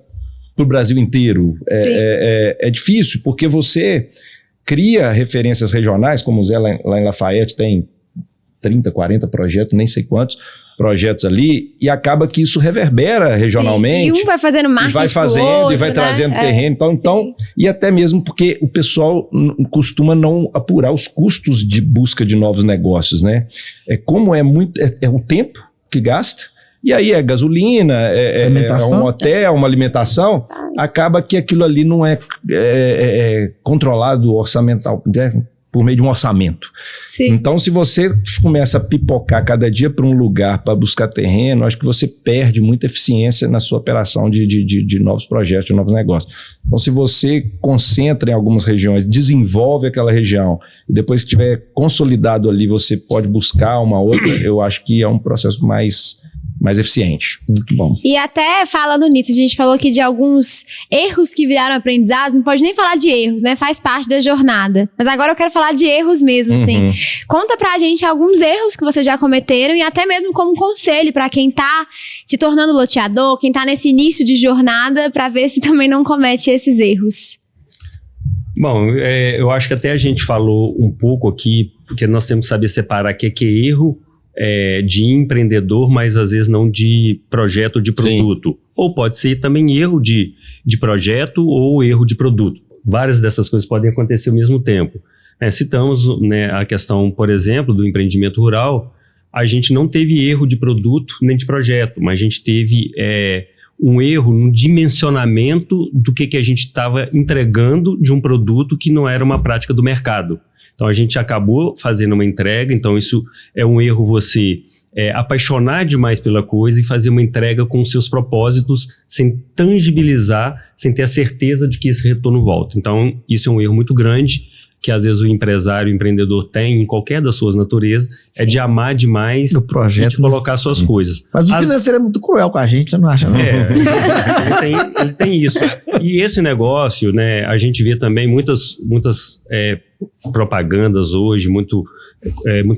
para o Brasil inteiro. É difícil, porque você cria referências regionais, como o Zé lá em Lafayette tem 30, 40 projetos, nem sei quantos projetos ali, e acaba que isso reverbera regionalmente. E um vai fazendo marketing, e vai fazendo, outro, e vai trazendo terreno. Então, e até mesmo porque o pessoal costuma não apurar os custos de busca de novos negócios, né? Como é muito, é o tempo que gasta, e aí é gasolina, é um hotel, uma alimentação, acaba que aquilo ali não é controlado orçamental, por meio de um orçamento. Então, se você começa a pipocar cada dia para um lugar para buscar terreno, acho que você perde muita eficiência na sua operação de novos projetos, de novos negócios. Então, se você concentra em algumas regiões, desenvolve aquela região, e depois que tiver consolidado ali, você pode buscar uma outra, eu acho que é um processo mais eficiente. Muito bom. E até falando nisso, a gente falou aqui de alguns erros que viraram aprendizados, não pode nem falar de erros, né? Faz parte da jornada. Mas agora eu quero falar de erros mesmo, assim. Conta pra gente alguns erros que vocês já cometeram e até mesmo como conselho pra quem tá se tornando loteador, quem tá nesse início de jornada, pra ver se também não comete esses erros. Bom, eu acho que até a gente falou um pouco aqui, porque nós temos que saber separar o que é erro de empreendedor, mas às vezes não de projeto ou de produto. Sim. Ou pode ser também erro de projeto ou erro de produto. Várias dessas coisas podem acontecer ao mesmo tempo. Citamos, né, a questão, por exemplo, do empreendimento rural. A gente não teve erro de produto nem de projeto, mas a gente teve um erro no dimensionamento do que a gente estava entregando de um produto que não era uma prática do mercado. Então, a gente acabou fazendo uma entrega, então isso é um erro você apaixonar demais pela coisa e fazer uma entrega com os seus propósitos sem tangibilizar, sem ter a certeza de que esse retorno volta. Então, isso é um erro muito grande. que às vezes o empresário, o empreendedor tem em qualquer das suas naturezas, é de amar demais do projeto, e de colocar suas coisas. Mas o financeiro é muito cruel com a gente, você não acha? Não? Ele tem isso. E esse negócio, né, a gente vê também muitas propagandas hoje, muito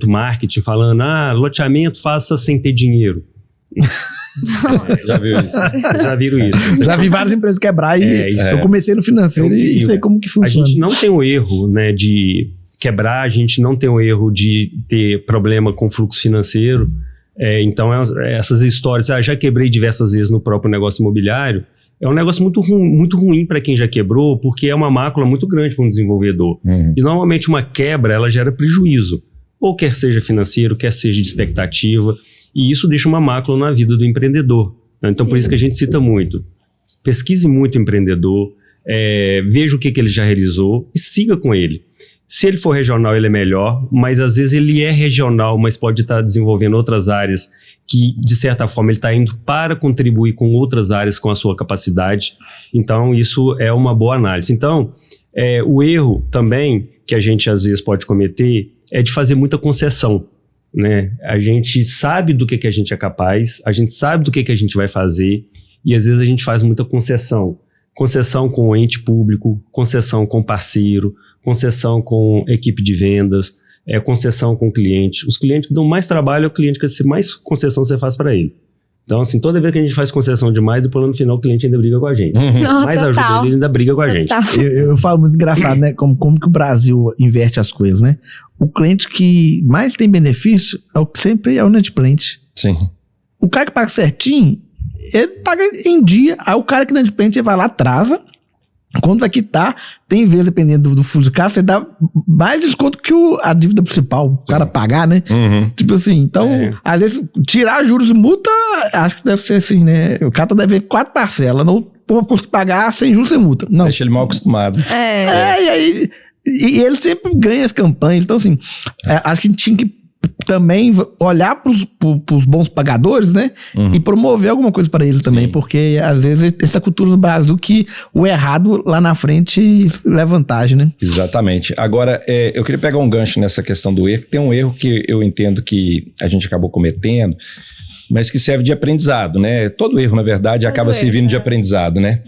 marketing falando, loteamento faça sem ter dinheiro. Já viram isso? Já vi várias empresas quebrar e eu comecei no financeiro e sei como que funciona. A gente não tem o erro, né, de quebrar, a gente não tem o erro de ter problema com fluxo financeiro. Então, essas histórias, já quebrei diversas vezes no próprio negócio imobiliário, é um negócio muito ruim para quem já quebrou, porque é uma mácula muito grande para um desenvolvedor. E normalmente uma quebra, ela gera prejuízo, ou quer seja financeiro, quer seja de expectativa, e isso deixa uma mácula na vida do empreendedor. Né? Então, por isso que a gente cita muito. Pesquise muito o empreendedor, veja o que ele já realizou e siga com ele. Se ele for regional, ele é melhor, mas às vezes ele é regional, mas pode estar desenvolvendo outras áreas que, de certa forma, ele está indo para contribuir com outras áreas com a sua capacidade. Então, isso é uma boa análise. Então, o erro também que a gente às vezes pode cometer é de fazer muita concessão. Né? A gente sabe do que a gente é capaz, a gente sabe do que a gente vai fazer e às vezes a gente faz muita concessão. Concessão com o ente público, concessão com parceiro, concessão com equipe de vendas, concessão com o cliente. Os clientes que dão mais trabalho é o cliente que mais concessão você faz para ele. Então, assim, toda vez que a gente faz concessão demais, depois no final o cliente ainda briga com a gente. Mais ajuda ele ainda briga com a gente. Eu falo muito engraçado, né? Como que o Brasil inverte as coisas, né? O cliente que mais tem benefício é o que sempre é o inadimplente. Sim. O cara que paga certinho, ele paga em dia. Aí o cara que não é inadimplente, ele vai lá, atrasa. Quando vai quitar, tem vezes, dependendo do fluxo de caixa, você dá mais desconto que a dívida principal, o cara pagar, né? Tipo assim, então, às vezes, tirar juros e multa, acho que deve ser assim, né? O cara tá devendo 4 parcelas, não conseguir pagar sem juros e multa. Não. Deixa ele mal acostumado. E aí, e ele sempre ganha as campanhas. Então, assim, acho que a gente tinha que também olhar pros bons pagadores, né? E promover alguma coisa para eles também, porque às vezes essa cultura no Brasil que o errado lá na frente leva vantagem, né? Exatamente. Agora, eu queria pegar um gancho nessa questão do erro, que tem um erro que eu entendo que a gente acabou cometendo, mas que serve de aprendizado, né? Todo erro, na verdade, acaba servindo de aprendizado, né?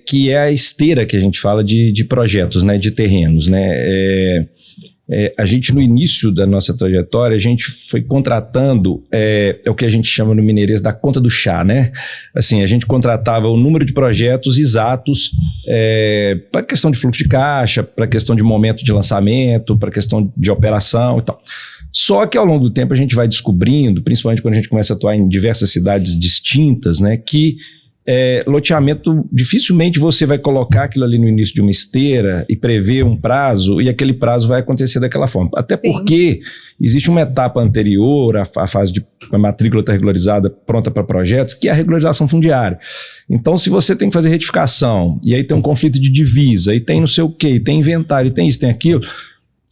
Que é a esteira que a gente fala de projetos, né? De terrenos, né? A gente, no início da nossa trajetória, a gente foi contratando o que a gente chama no mineirês da conta do chá, né? Assim, a gente contratava o número de projetos exatos para questão de fluxo de caixa, para questão de momento de lançamento, para questão de operação e tal. Só que ao longo do tempo a gente vai descobrindo, principalmente quando a gente começa a atuar em diversas cidades distintas, né, que loteamento, dificilmente você vai colocar aquilo ali no início de uma esteira e prever um prazo, e aquele prazo vai acontecer daquela forma. Até porque existe uma etapa anterior à fase de a matrícula está regularizada, pronta para projetos, que é a regularização fundiária. Então, se você tem que fazer retificação, e aí tem um conflito de divisa, e tem não sei o quê, tem inventário, e tem isso, tem aquilo.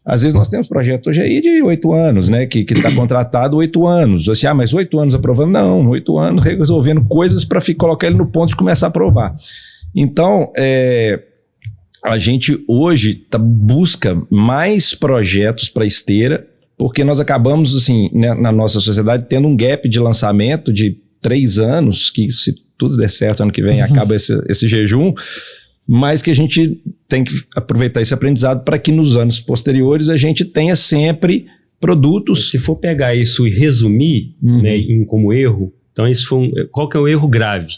Às vezes nós temos projeto hoje aí de 8 anos, né? Que está contratado 8 anos. Assim, mas 8 anos aprovando? Não, 8 anos resolvendo coisas para colocar ele no ponto de começar a aprovar. Então, a gente hoje busca mais projetos para esteira, porque nós acabamos, assim, né, na nossa sociedade, tendo um gap de lançamento de 3 anos, que se tudo der certo ano que vem acaba esse jejum, mas que a gente tem que aproveitar esse aprendizado para que nos anos posteriores a gente tenha sempre produtos. Se for pegar isso e resumir, né, como erro, então qual que é o erro grave?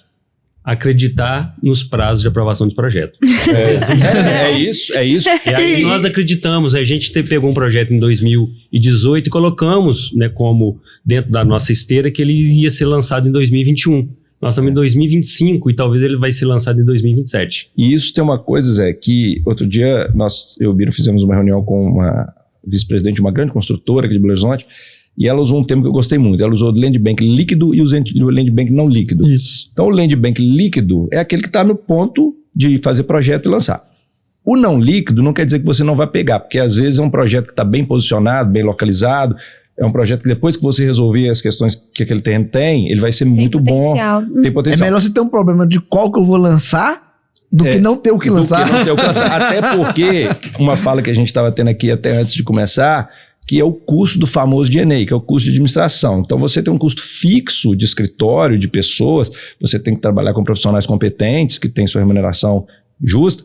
Acreditar nos prazos de aprovação de projeto. É isso. E aí nós acreditamos, a gente pegou um projeto em 2018 e colocamos, né, como dentro da nossa esteira que ele ia ser lançado em 2021. Nós estamos em 2025 e talvez ele vai ser lançado em 2027. E isso tem uma coisa, Zé, que outro dia eu e o Biro fizemos uma reunião com uma vice-presidente de uma grande construtora aqui de Belo Horizonte, e ela usou um termo que eu gostei muito. Ela usou o land bank líquido e o land bank não líquido. Isso. Então o land bank líquido é aquele que está no ponto de fazer projeto e lançar. O não líquido não quer dizer que você não vai pegar, porque às vezes é um projeto que está bem posicionado, bem localizado. É um projeto que depois que você resolver as questões que aquele terreno tem, ele vai ser muito bom. Tem potencial. É melhor você ter um problema de qual que eu vou lançar Do que não ter o que lançar. Do que não ter o que lançar. Até porque, uma fala que a gente estava tendo aqui até antes de começar, que é o custo do famoso D&A, que é o custo de administração. Então, você tem um custo fixo de escritório, de pessoas, você tem que trabalhar com profissionais competentes, que têm sua remuneração justa,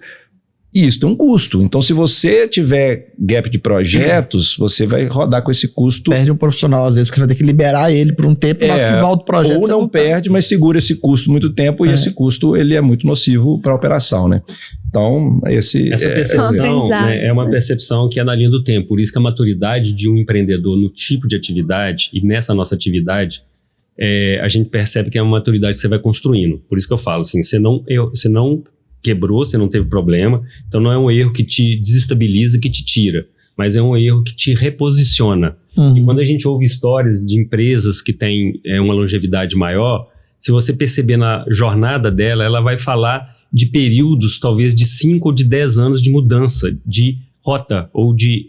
e isso tem um custo. Então, se você tiver gap de projetos, você vai rodar com esse custo. Perde um profissional, às vezes, porque você vai ter que liberar ele por um tempo, na hora que volta o projeto. Ou não perde, mas segura esse custo muito tempo, e esse custo ele é muito nocivo para a operação, né? Então, essa percepção é uma percepção que é na linha do tempo. Por isso que a maturidade de um empreendedor no tipo de atividade, e nessa nossa atividade, a gente percebe que é uma maturidade que você vai construindo. Por isso que eu falo assim, você não quebrou, você não teve problema, então não é um erro que te desestabiliza, que te tira, mas é um erro que te reposiciona. E quando a gente ouve histórias de empresas que têm uma longevidade maior, se você perceber na jornada dela, ela vai falar de períodos talvez de 5 ou de 10 anos de mudança, de rota, ou de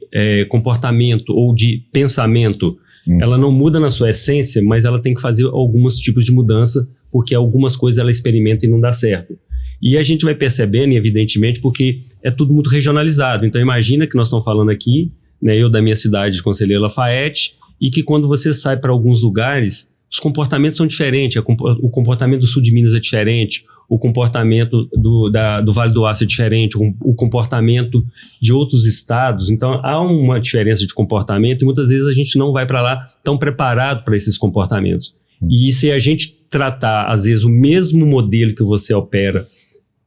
comportamento, ou de pensamento. Ela não muda na sua essência, mas ela tem que fazer alguns tipos de mudança, porque algumas coisas ela experimenta e não dá certo. E a gente vai percebendo, evidentemente, porque é tudo muito regionalizado. Então, imagina que nós estamos falando aqui, né, eu da minha cidade de Conselheiro Lafayette, e que quando você sai para alguns lugares, os comportamentos são diferentes. O comportamento do sul de Minas é diferente, o comportamento do Vale do Aço é diferente, o comportamento de outros estados. Então, há uma diferença de comportamento e muitas vezes a gente não vai para lá tão preparado para esses comportamentos. E se a gente tratar, às vezes, o mesmo modelo que você opera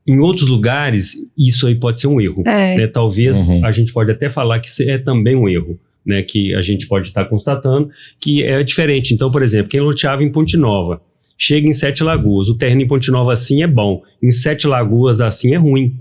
em outros lugares, isso aí pode ser um erro. Né? Talvez a gente pode até falar que isso é também um erro, né? Que a gente pode estar constatando que é diferente. Então, por exemplo, quem loteava em Ponte Nova, chega em Sete Lagoas, o terreno em Ponte Nova assim é bom, em Sete Lagoas assim é ruim.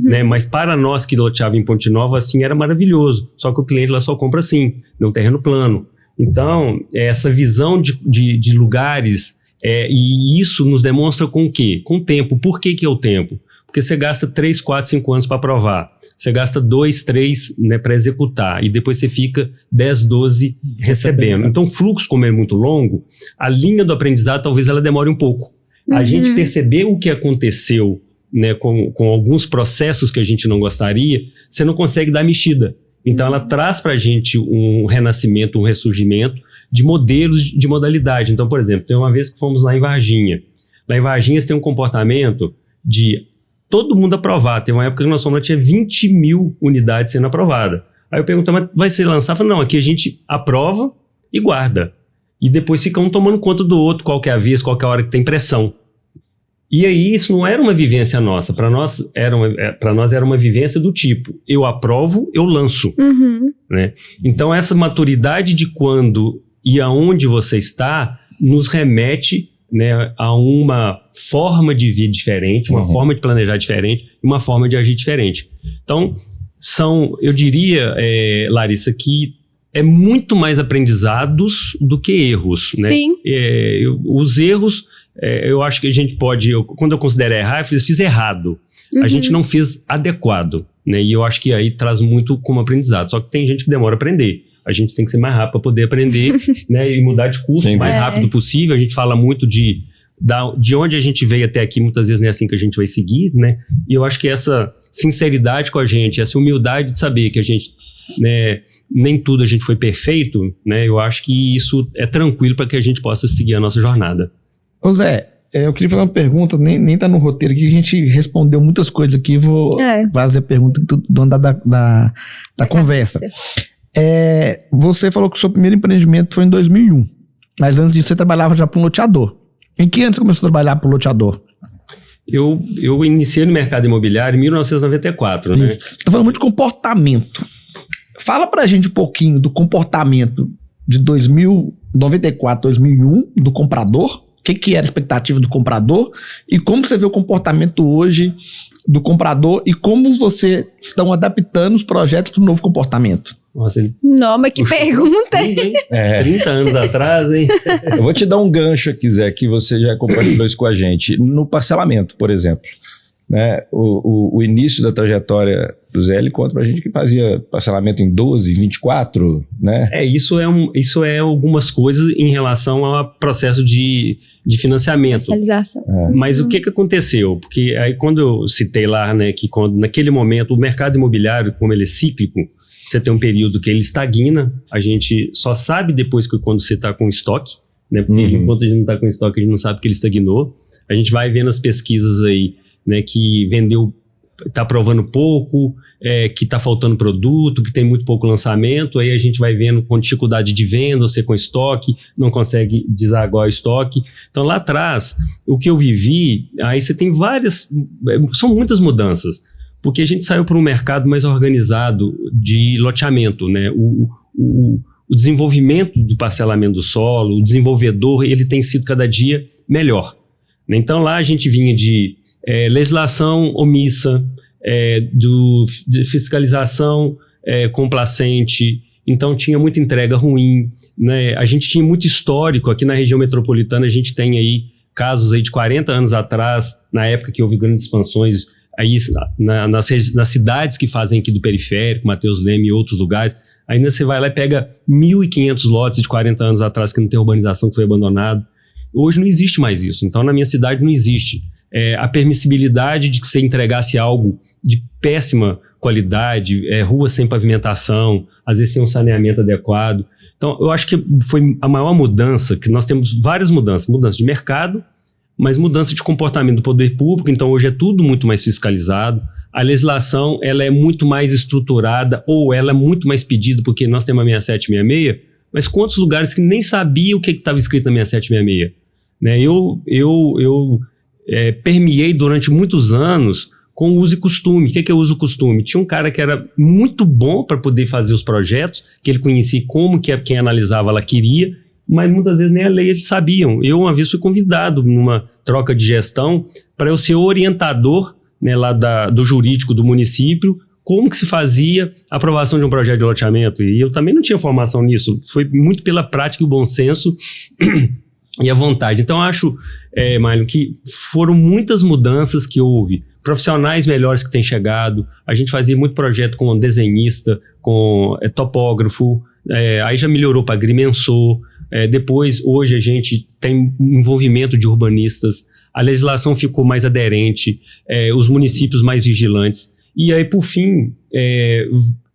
Né? Mas para nós que loteava em Ponte Nova assim era maravilhoso, só que o cliente lá só compra assim, num terreno plano. Então, essa visão de lugares, e isso nos demonstra com o quê? Com o tempo. Por que é o tempo? Porque você gasta 3, 4, 5 anos para aprovar. Você gasta 2, 3, né, para executar. E depois você fica 10, 12 recebendo. Então, o fluxo, como é muito longo, a linha do aprendizado talvez ela demore um pouco. A gente perceber o que aconteceu, né, com alguns processos que a gente não gostaria, você não consegue dar mexida. Então, ela traz para a gente um renascimento, um ressurgimento de modelos de modalidade. Então, por exemplo, tem uma vez que fomos lá em Varginha. Lá em Varginha, você tem um comportamento de todo mundo aprovar. Tem uma época que nós fomos lá, tinha 20 mil unidades sendo aprovadas. Aí eu pergunto, mas vai ser lançado? Eu falo, não, aqui a gente aprova e guarda. E depois fica um tomando conta do outro, qual que é a vez, qual que é a hora que tem pressão. E aí isso não era uma vivência nossa. Para nós era uma vivência do tipo, eu aprovo, eu lanço. Né? Então essa maturidade de quando e aonde você está nos remete, né, a uma forma de vida diferente, uma forma de planejar diferente, uma forma de agir diferente. Então, eu diria, Larissa, que é muito mais aprendizados do que erros. Né? Sim. Os erros, eu acho que a gente pode, quando eu considero errar, eu fiz errado. A gente não fez adequado. Né? E eu acho que aí traz muito como aprendizado. Só que tem gente que demora a aprender. A gente tem que ser mais rápido para poder aprender, né, e mudar de curso o mais rápido possível. A gente fala muito de onde a gente veio até aqui, muitas vezes não é assim que a gente vai seguir, né? E eu acho que essa sinceridade com a gente, essa humildade de saber que a gente, né, nem tudo a gente foi perfeito, né? Eu acho que isso é tranquilo para que a gente possa seguir a nossa jornada. Ô Zé, eu queria fazer uma pergunta, nem tá no roteiro aqui, a gente respondeu muitas coisas aqui, vou fazer a pergunta do andar da conversa. Você falou que o seu primeiro empreendimento foi em 2001, mas antes disso você trabalhava já para um loteador. Em que ano você começou a trabalhar para o loteador? Eu iniciei no mercado imobiliário em 1994, né? Você está falando muito de comportamento. Fala pra gente um pouquinho do comportamento de 94, 2001, do comprador. O que era a expectativa do comprador e como você vê o comportamento hoje do comprador e como vocês estão adaptando os projetos para o novo comportamento. Nossa, não, mas que pergunta! 30 anos atrás, hein? Eu vou te dar um gancho aqui, Zé, que você já compartilhou isso com a gente. No parcelamento, por exemplo. né? O início da trajetória do Zé, ele conta pra gente que fazia parcelamento em 12, 24, né? Isso é algumas coisas em relação ao processo de financiamento. Especialização. Mas o que aconteceu? Porque aí quando eu citei lá, né, que naquele momento o mercado imobiliário, como ele é cíclico, você tem um período que ele estagna, a gente só sabe depois que quando você está com estoque, né, porque enquanto a gente não está com estoque, a gente não sabe que ele estagnou. A gente vai vendo as pesquisas aí, né, que vendeu, está aprovando pouco, que está faltando produto, que tem muito pouco lançamento, aí a gente vai vendo com dificuldade de venda, você com estoque, não consegue desaguar o estoque. Então lá atrás, o que eu vivi, aí você tem são muitas mudanças, porque a gente saiu para um mercado mais organizado de loteamento, né? O desenvolvimento do parcelamento do solo, o desenvolvedor, ele tem sido cada dia melhor. Então lá a gente vinha de legislação omissa, de fiscalização complacente, então tinha muita entrega ruim, né? A gente tinha muito histórico aqui na região metropolitana, a gente tem aí casos aí de 40 anos atrás, na época que houve grandes expansões, aí nas cidades que fazem aqui do periférico, Mateus Leme e outros lugares, ainda você vai lá e pega 1.500 lotes de 40 anos atrás que não tem urbanização, que foi abandonado. Hoje não existe mais isso, então na minha cidade não existe. A permissibilidade de que você entregasse algo de péssima qualidade, ruas sem pavimentação, às vezes sem um saneamento adequado. Então eu acho que foi a maior mudança, que nós temos várias mudança de mercado, mas mudança de comportamento do poder público, então hoje é tudo muito mais fiscalizado, a legislação ela é muito mais estruturada, ou ela é muito mais pedida, porque nós temos a 6766, mas quantos lugares que nem sabiam o que estava escrito na 6766? Né? Eu permeei durante muitos anos com o uso e costume. O que é uso e costume? Tinha um cara que era muito bom para poder fazer os projetos, que ele conhecia como que quem analisava ela queria, mas muitas vezes nem a lei eles sabiam. Eu uma vez fui convidado numa troca de gestão para eu ser orientador, né, lá do jurídico do município, como que se fazia a aprovação de um projeto de loteamento. E eu também não tinha formação nisso. Foi muito pela prática e o bom senso e a vontade. Então, eu acho, Marlon, que foram muitas mudanças que houve. Profissionais melhores que têm chegado. A gente fazia muito projeto com desenhista, com topógrafo. Aí já melhorou para agrimensor. Depois, hoje, a gente tem envolvimento de urbanistas. A legislação ficou mais aderente. Os municípios mais vigilantes. E aí, por fim,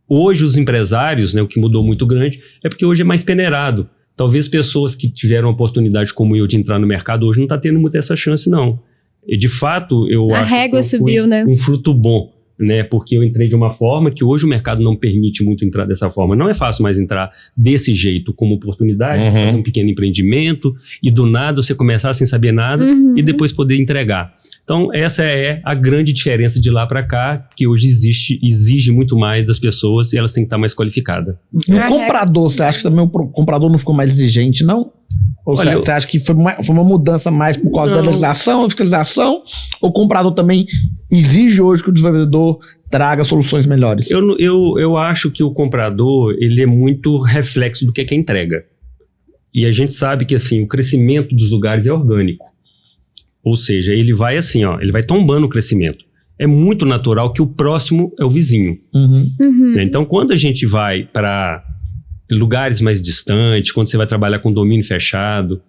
hoje os empresários, né, o que mudou muito grande, é porque hoje é mais peneirado. Talvez pessoas que tiveram a oportunidade como eu de entrar no mercado hoje não está tendo muito essa chance, não. E, de fato, eu acho a régua que subiu, né? Um fruto bom, né? Porque eu entrei de uma forma que hoje o mercado não permite muito entrar dessa forma. Não é fácil mais entrar desse jeito, como oportunidade, fazer um pequeno empreendimento e do nada você começar sem saber nada e depois poder entregar. Então, essa é a grande diferença de lá para cá, que hoje exige muito mais das pessoas e elas têm que estar mais qualificadas. E o comprador, você acha que também o comprador não ficou mais exigente, não? Ou você acha que foi uma mudança mais por causa da legislação, da fiscalização? Ou o comprador também exige hoje que o desenvolvedor traga soluções melhores? Eu acho que o comprador ele é muito reflexo do que é entrega. E a gente sabe que assim, o crescimento dos lugares é orgânico. Ou seja, ele vai assim, ele vai tombando o crescimento. É muito natural que o próximo é o vizinho. Então, quando a gente vai para lugares mais distantes, quando você vai trabalhar com domínio fechado,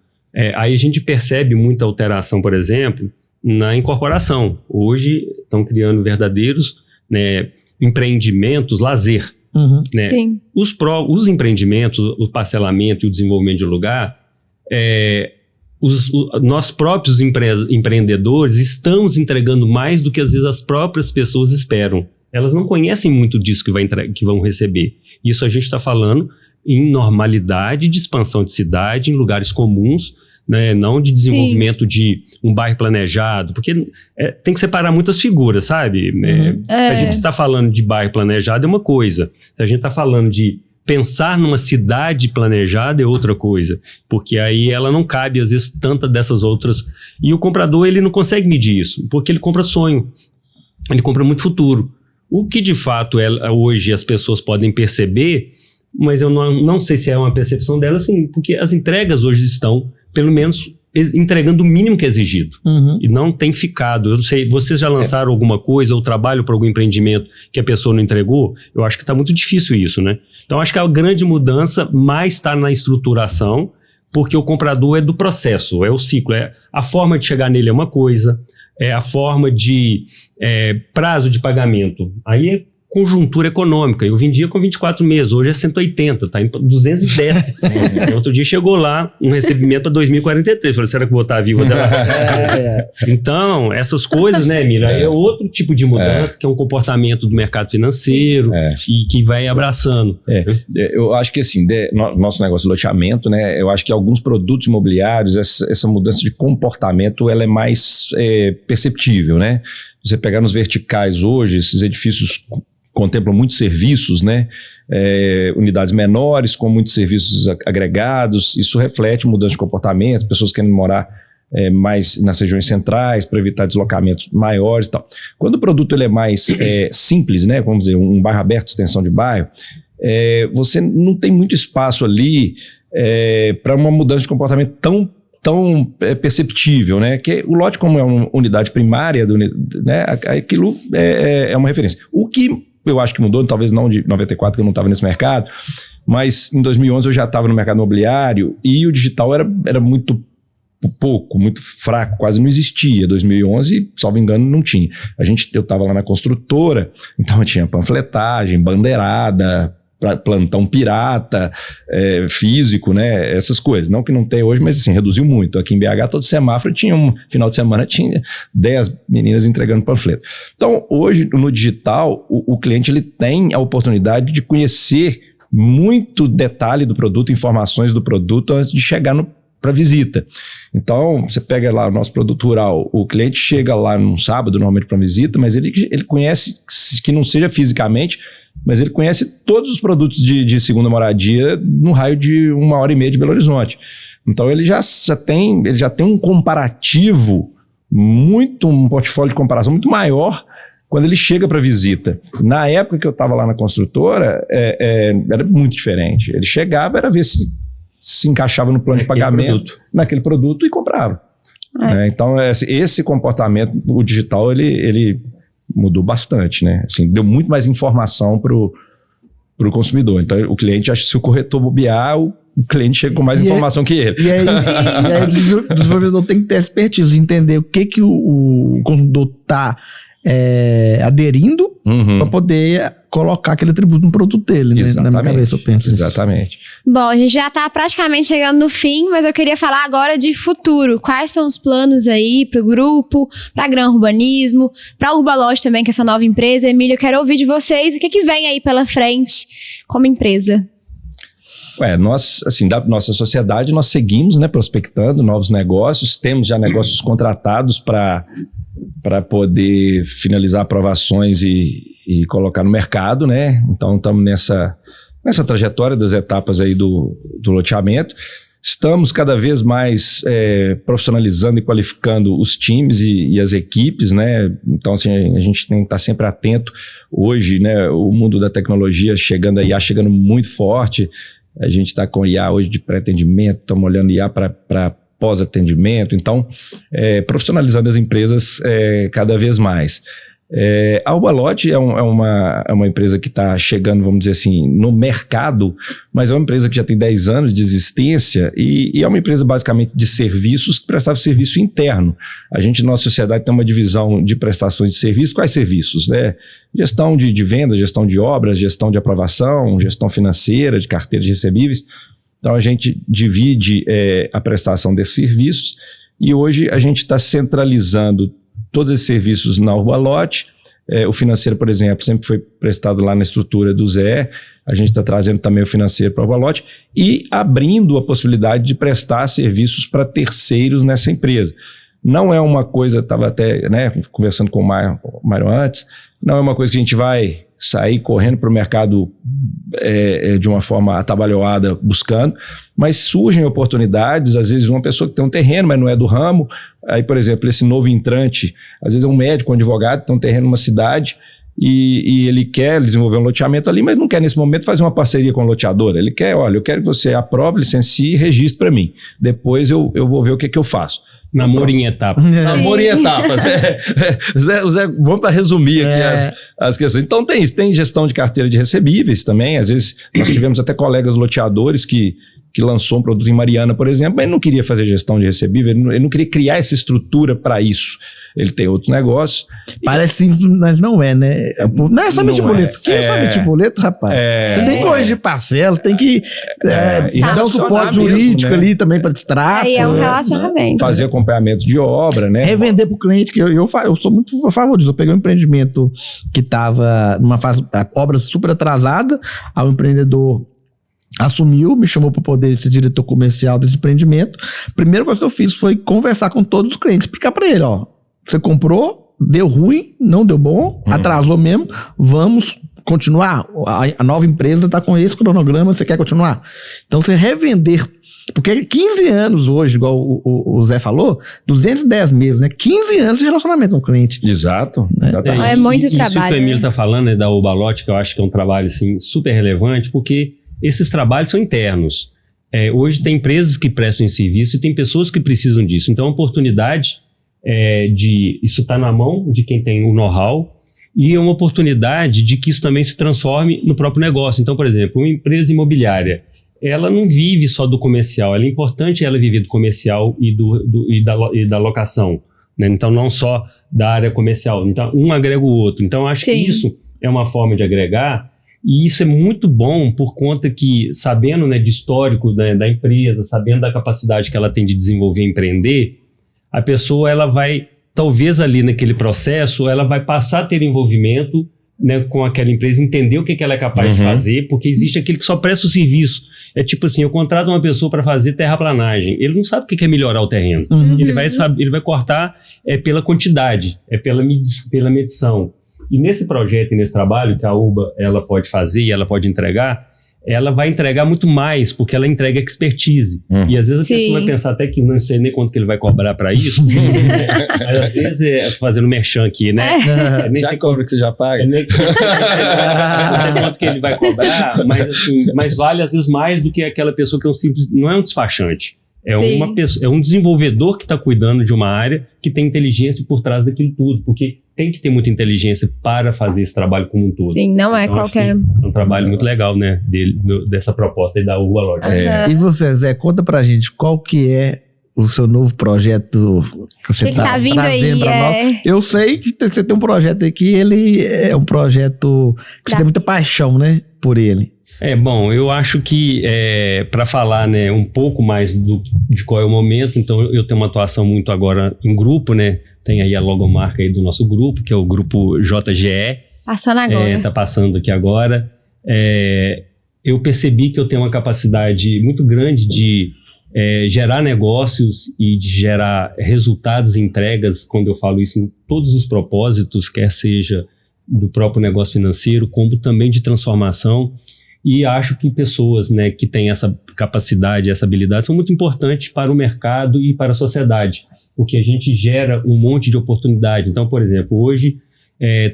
aí a gente percebe muita alteração, por exemplo, na incorporação. Hoje estão criando verdadeiros, né, empreendimentos, lazer. Né? Sim. Os empreendimentos, o parcelamento e o desenvolvimento de lugar, nós próprios empreendedores estamos entregando mais do que às vezes as próprias pessoas esperam. Elas não conhecem muito disso que vão receber. Isso a gente está falando em normalidade de expansão de cidade, em lugares comuns, né, não de desenvolvimento de um bairro planejado, porque tem que separar muitas figuras, sabe? Se a gente está falando de bairro planejado é uma coisa, se a gente está falando de pensar numa cidade planejada é outra coisa, porque aí ela não cabe, às vezes, tantas dessas outras. E o comprador, ele não consegue medir isso, porque ele compra sonho, ele compra muito futuro. O que, de fato, hoje as pessoas podem perceber, mas eu não sei se é uma percepção delas, sim, porque as entregas hoje estão, pelo menos entregando o mínimo que é exigido. Uhum. E não tem ficado. Eu não sei, vocês já lançaram alguma coisa ou trabalho para algum empreendimento que a pessoa não entregou? Eu acho que está muito difícil isso, né? Então, acho que a grande mudança mais está na estruturação, porque o comprador é do processo, é o ciclo. A forma de chegar nele é uma coisa, é a forma de prazo de pagamento. Aí é conjuntura econômica. Eu vendia com 24 meses, hoje é 180, tá indo para 210. Outro dia chegou lá um recebimento para 2043. Falei, será que vou estar vivo dela? Então, essas coisas, né, Mira, é outro tipo de mudança, que é um comportamento do mercado financeiro e que vai abraçando. Eu acho que assim, nosso negócio de loteamento, né, eu acho que alguns produtos imobiliários, essa mudança de comportamento, ela é mais perceptível, né? Você pegar nos verticais hoje, esses edifícios contemplam muitos serviços, né? Unidades menores com muitos serviços agregados, isso reflete mudança de comportamento, pessoas querem morar mais nas regiões centrais para evitar deslocamentos maiores e tal. Quando o produto ele é mais simples, né? Vamos dizer, um bairro aberto, extensão de bairro, você não tem muito espaço ali para uma mudança de comportamento tão perceptível, né? Que o lote, como é uma unidade primária, né? Aquilo é uma referência. O que eu acho que mudou, talvez não de 94, que eu não estava nesse mercado, mas em 2011 eu já estava no mercado imobiliário e o digital era muito pouco, muito fraco, quase não existia. 2011, salvo engano, não tinha. Eu estava lá na construtora, então tinha panfletagem, bandeirada, plantão pirata, físico, né? Essas coisas. Não que não tenha hoje, mas assim, reduziu muito. Aqui em BH, todo semáforo tinha final de semana, tinha 10 meninas entregando panfleto. Então, hoje, no digital, o cliente ele tem a oportunidade de conhecer muito detalhe do produto, informações do produto antes de chegar para visita. Então, você pega lá o nosso produto rural, o cliente chega lá num sábado, normalmente para visita, mas ele conhece, que não seja fisicamente, mas ele conhece todos os produtos de segunda moradia no raio de 1h30 de Belo Horizonte. Então ele já tem um comparativo um portfólio de comparação muito maior quando ele chega para visita. Na época que eu estava lá na construtora, era muito diferente. Ele chegava, era ver se encaixava no plano de pagamento naquele produto e comprava. Então esse comportamento, o digital, ele mudou bastante, né? Assim, deu muito mais informação pro consumidor. Então, o cliente acha que se o corretor bobear, o cliente chega com mais informação que ele. E aí o desenvolvedor tem que ter expertise, entender o que o consumidor está aderindo para poder colocar aquele atributo no produto dele, né? Na minha cabeça eu penso Exatamente. Isso. Bom, a gente já está praticamente chegando no fim, mas eu queria falar agora de futuro. Quais são os planos aí para o grupo, para a Gran Urbanismo, para a Urbalote também, que é sua nova empresa? Emílio, eu quero ouvir de vocês o que vem aí pela frente como empresa. Nós, assim, da nossa sociedade, nós seguimos, né, prospectando novos negócios, temos já negócios contratados para poder finalizar aprovações e colocar no mercado, né? Então estamos nessa trajetória das etapas aí do loteamento. Estamos cada vez mais profissionalizando e qualificando os times e as equipes, né? Então assim, a gente tem que estar sempre atento. Hoje, né, o mundo da tecnologia chegando, a IA chegando muito forte. A gente está com IA hoje de pré-atendimento, estamos olhando IA para pós-atendimento, então profissionalizando as empresas cada vez mais. A Urbalote é uma empresa que está chegando, vamos dizer assim, no mercado, mas é uma empresa que já tem 10 anos de existência e é uma empresa basicamente de serviços que prestava serviço interno. A gente, na nossa sociedade, tem uma divisão de prestações de serviços. Quais serviços? Gestão de vendas, gestão de obras, gestão de aprovação, gestão financeira, de carteira de recebíveis. Então, a gente divide a prestação desses serviços e hoje a gente está centralizando todos esses serviços na Urbalote. O financeiro, por exemplo, sempre foi prestado lá na estrutura do Zé. A gente está trazendo também o financeiro para a Urbalote e abrindo a possibilidade de prestar serviços para terceiros nessa empresa. Não é uma coisa, estava até conversando com o Mário antes, não é uma coisa que a gente vai sair correndo para o mercado de uma forma atabalhoada buscando, mas surgem oportunidades, às vezes uma pessoa que tem um terreno, mas não é do ramo, aí, por exemplo, esse novo entrante, às vezes é um médico, um advogado, tem um terreno numa cidade e ele quer desenvolver um loteamento ali, mas não quer nesse momento fazer uma parceria com o loteador. Ele quer, olha, eu quero que você aprove, licencie e registre para mim. Depois eu vou ver o que eu faço. Namoro em etapas. Namoro em etapas. Zé, vamos para resumir aqui as questões. Então tem isso, tem gestão de carteira de recebíveis também. Às vezes nós tivemos até colegas loteadores que lançou um produto em Mariana, por exemplo, mas ele não queria fazer gestão de recebível, ele não queria criar essa estrutura para isso. Ele tem outros negócios. Parece simples, mas não é, né? Não é somente boleto. Quem é somente boleto, rapaz? Você tem que corrigir parcela, tem que dar um suporte jurídico ali também para distrato. Aí é um relacionamento. Fazer acompanhamento de obra, né? Revender para o cliente, que eu sou muito a favor disso. Eu peguei um empreendimento que estava numa fase, a obra super atrasada, aí o empreendedor assumiu, me chamou para poder ser diretor comercial desse empreendimento. Primeira coisa que eu fiz foi conversar com todos os clientes, explicar para ele, ó, você comprou, deu ruim, não deu bom, atrasou mesmo, vamos continuar. A nova empresa está com esse cronograma, você quer continuar? Então você revender, porque 15 anos hoje, igual o Zé falou, 210 meses, né? 15 anos de relacionamento com o cliente. Exato. É muito trabalho. Isso que o Emílio está falando, né, da Ubalote, que eu acho que é um trabalho assim, super relevante, porque esses trabalhos são internos. Hoje tem empresas que prestam esse serviço e tem pessoas que precisam disso. Então a oportunidade isso está na mão de quem tem o know-how e é uma oportunidade de que isso também se transforme no próprio negócio. Então, por exemplo, uma empresa imobiliária, ela não vive só do comercial, é importante ela viver do comercial e da locação, né? Então, não só da área comercial. Então, um agrega o outro. Então, acho que isso é uma forma de agregar e isso é muito bom por conta que, sabendo, né, de histórico, né, da empresa, sabendo da capacidade que ela tem de desenvolver e empreender, a pessoa ela vai, talvez ali naquele processo, ela vai passar a ter envolvimento, né, com aquela empresa, entender o que ela é capaz de fazer, porque existe aquele que só presta o serviço. É tipo assim, eu contrato uma pessoa para fazer terraplanagem, ele não sabe o que é melhorar o terreno. Ele vai cortar pela quantidade, pela medição. E nesse projeto e nesse trabalho que a UBA ela pode fazer e ela pode entregar, ela vai entregar muito mais, porque ela entrega expertise. E às vezes a pessoa vai pensar até que não sei nem quanto que ele vai cobrar para isso, mas às vezes fazendo merchan aqui, né? Nem já cobra que você já paga. Não sei quanto que ele vai cobrar, mas assim, mas vale às vezes mais do que aquela pessoa que é um simples, não é um despachante. É uma pessoa, é um desenvolvedor que está cuidando de uma área que tem inteligência por trás daquilo tudo, porque tem que ter muita inteligência para fazer esse trabalho como um todo. Sim, não é então, qualquer... É um trabalho muito legal, né, dessa proposta aí da Ubalote. E você, Zé, conta pra gente qual que é o seu novo projeto que você está trazendo para nós. Eu sei que você tem um projeto aí que ele é um projeto que você tem muita paixão, né, por ele. Bom, eu acho que para falar, né, um pouco mais de qual é o momento, então eu tenho uma atuação muito agora em grupo, né, tem aí a logomarca aí do nosso grupo, que é o grupo JGE. Passando agora. Está passando aqui agora. Eu percebi que eu tenho uma capacidade muito grande de gerar negócios e de gerar resultados e entregas, quando eu falo isso em todos os propósitos, quer seja do próprio negócio financeiro, como também de transformação. E acho que pessoas, né, que têm essa capacidade, essa habilidade, são muito importantes para o mercado e para a sociedade, porque a gente gera um monte de oportunidade. Então, por exemplo, hoje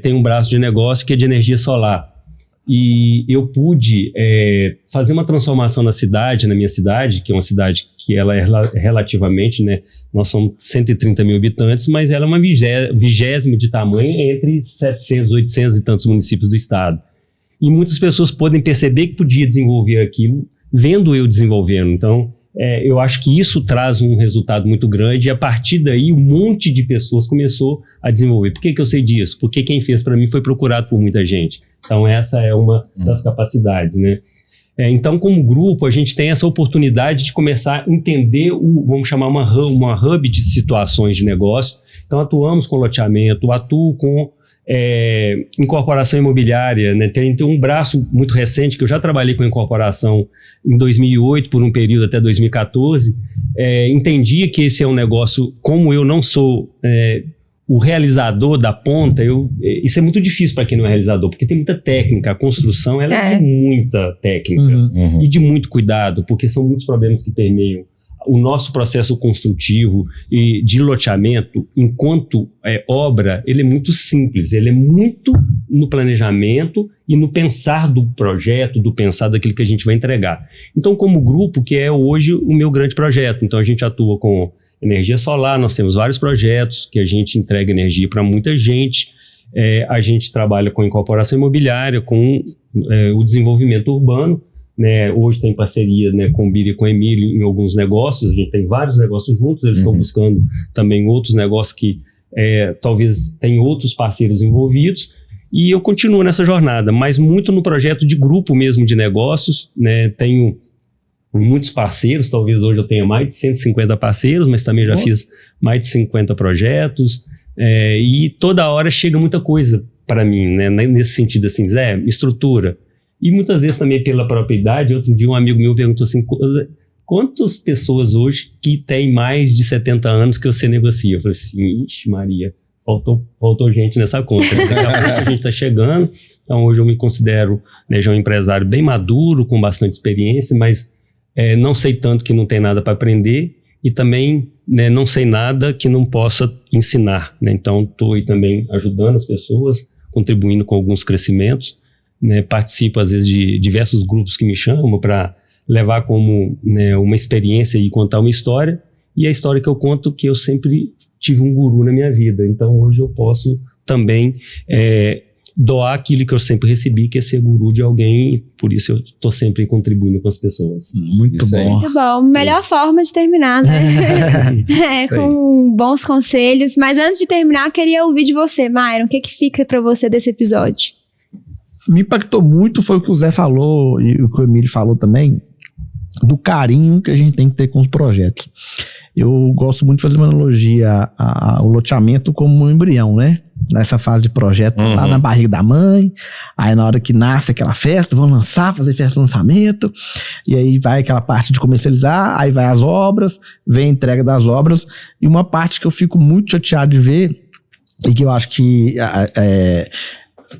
tem um braço de negócio que é de energia solar. E eu pude fazer uma transformação na minha cidade, que é uma cidade que ela é relativamente, né, nós somos 130 mil habitantes, mas ela é uma 20ª de tamanho entre 700, 800 e tantos municípios do estado. E muitas pessoas podem perceber que podia desenvolver aquilo, vendo eu desenvolvendo. Então, eu acho que isso traz um resultado muito grande e a partir daí um monte de pessoas começou a desenvolver. Por que eu sei disso? Porque quem fez para mim foi procurado por muita gente. Então, essa é uma das capacidades, né? Então, como grupo, a gente tem essa oportunidade de começar a entender, vamos chamar uma hub de situações de negócio. Então, atuamos com loteamento, atuo com incorporação imobiliária, né? Tem um braço muito recente que eu já trabalhei com incorporação em 2008 por um período até 2014, entendia que esse é um negócio, como eu não sou o realizador da ponta, isso é muito difícil para quem não é realizador, porque tem muita técnica, a construção ela é de muita técnica e de muito cuidado, porque são muitos problemas que permeiam o nosso processo construtivo e de loteamento, enquanto obra, ele é muito simples, ele é muito no planejamento e no pensar do projeto, do pensar daquilo que a gente vai entregar. Então, como grupo, que é hoje o meu grande projeto, então a gente atua com energia solar, nós temos vários projetos que a gente entrega energia para muita gente, a gente trabalha com incorporação imobiliária, com o desenvolvimento urbano, né, hoje tem parceria, né, com o Bira e com o Emílio em alguns negócios, a gente tem vários negócios juntos, eles estão buscando também outros negócios que talvez tenham outros parceiros envolvidos, e eu continuo nessa jornada, mas muito no projeto de grupo mesmo de negócios, né, tenho muitos parceiros, talvez hoje eu tenha mais de 150 parceiros, mas também já fiz mais de 50 projetos, e toda hora chega muita coisa para mim, né, nesse sentido assim, Zé, estrutura. E muitas vezes também pela própria idade. Outro dia um amigo meu perguntou assim, quantas pessoas hoje que têm mais de 70 anos que você negocia? Eu falei assim, ixi Maria, faltou gente nessa conta. A gente está chegando, então hoje eu me considero, né, já um empresário bem maduro, com bastante experiência, mas não sei tanto que não tem nada para aprender e também, né, não sei nada que não possa ensinar, né? Então estou aí também ajudando as pessoas, contribuindo com alguns crescimentos. Né, participo às vezes de diversos grupos que me chamam para levar como, né, uma experiência e contar uma história, e a história que eu conto que eu sempre tive um guru na minha vida, então hoje eu posso também doar aquilo que eu sempre recebi, que é ser guru de alguém, por isso eu estou sempre contribuindo com as pessoas. Muito bom. Muito bom, melhor forma de terminar, né? Com bons conselhos, mas antes de terminar eu queria ouvir de você, Myron, o que fica para você desse episódio? Me impactou muito foi o que o Zé falou e o que o Emílio falou também, do carinho que a gente tem que ter com os projetos. Eu gosto muito de fazer uma analogia ao loteamento como um embrião, né? Nessa fase de projeto, lá na barriga da mãe, aí na hora que nasce aquela festa, vão lançar, fazer festa de lançamento, e aí vai aquela parte de comercializar, aí vai as obras, vem a entrega das obras, e uma parte que eu fico muito chateado de ver, e que eu acho que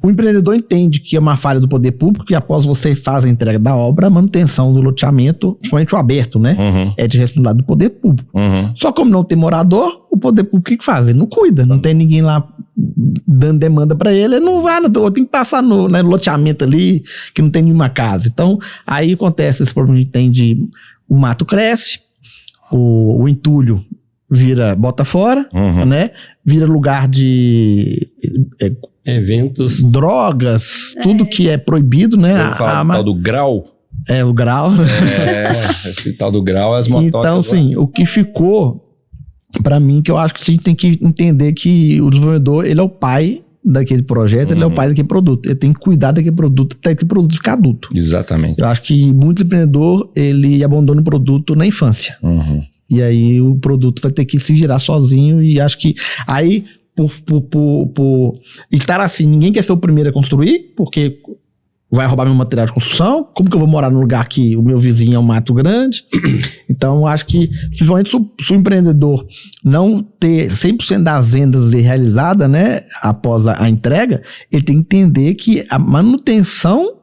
o empreendedor entende que é uma falha do poder público, e após você faz a entrega da obra, a manutenção do loteamento, principalmente o aberto, né? É de responsabilidade do poder público. Só como não tem morador, o poder público o que faz? Ele não cuida, não tem ninguém lá dando demanda para ele não vai, tem que passar no loteamento ali, que não tem nenhuma casa. Então, aí acontece esse problema que tem de o mato cresce, o entulho bota fora, né? Vira lugar de eventos, drogas, tudo que é proibido, né? O tal do grau. O grau. Esse tal do grau, as motocas. Então, assim, o que ficou pra mim, que eu acho que a gente tem que entender que o desenvolvedor, ele é o pai daquele projeto, ele é o pai daquele produto. Ele tem que cuidar daquele produto até que o produto ficar adulto. Exatamente. Eu acho que muito empreendedor, ele abandona o produto na infância. E aí o produto vai ter que se virar sozinho, e acho que aí, por estar assim, ninguém quer ser o primeiro a construir, porque vai roubar meu material de construção. Como que eu vou morar num lugar que o meu vizinho é um mato grande? Então, acho que, principalmente se o empreendedor não ter 100% das vendas ali realizadas, né, após a entrega, ele tem que entender que a manutenção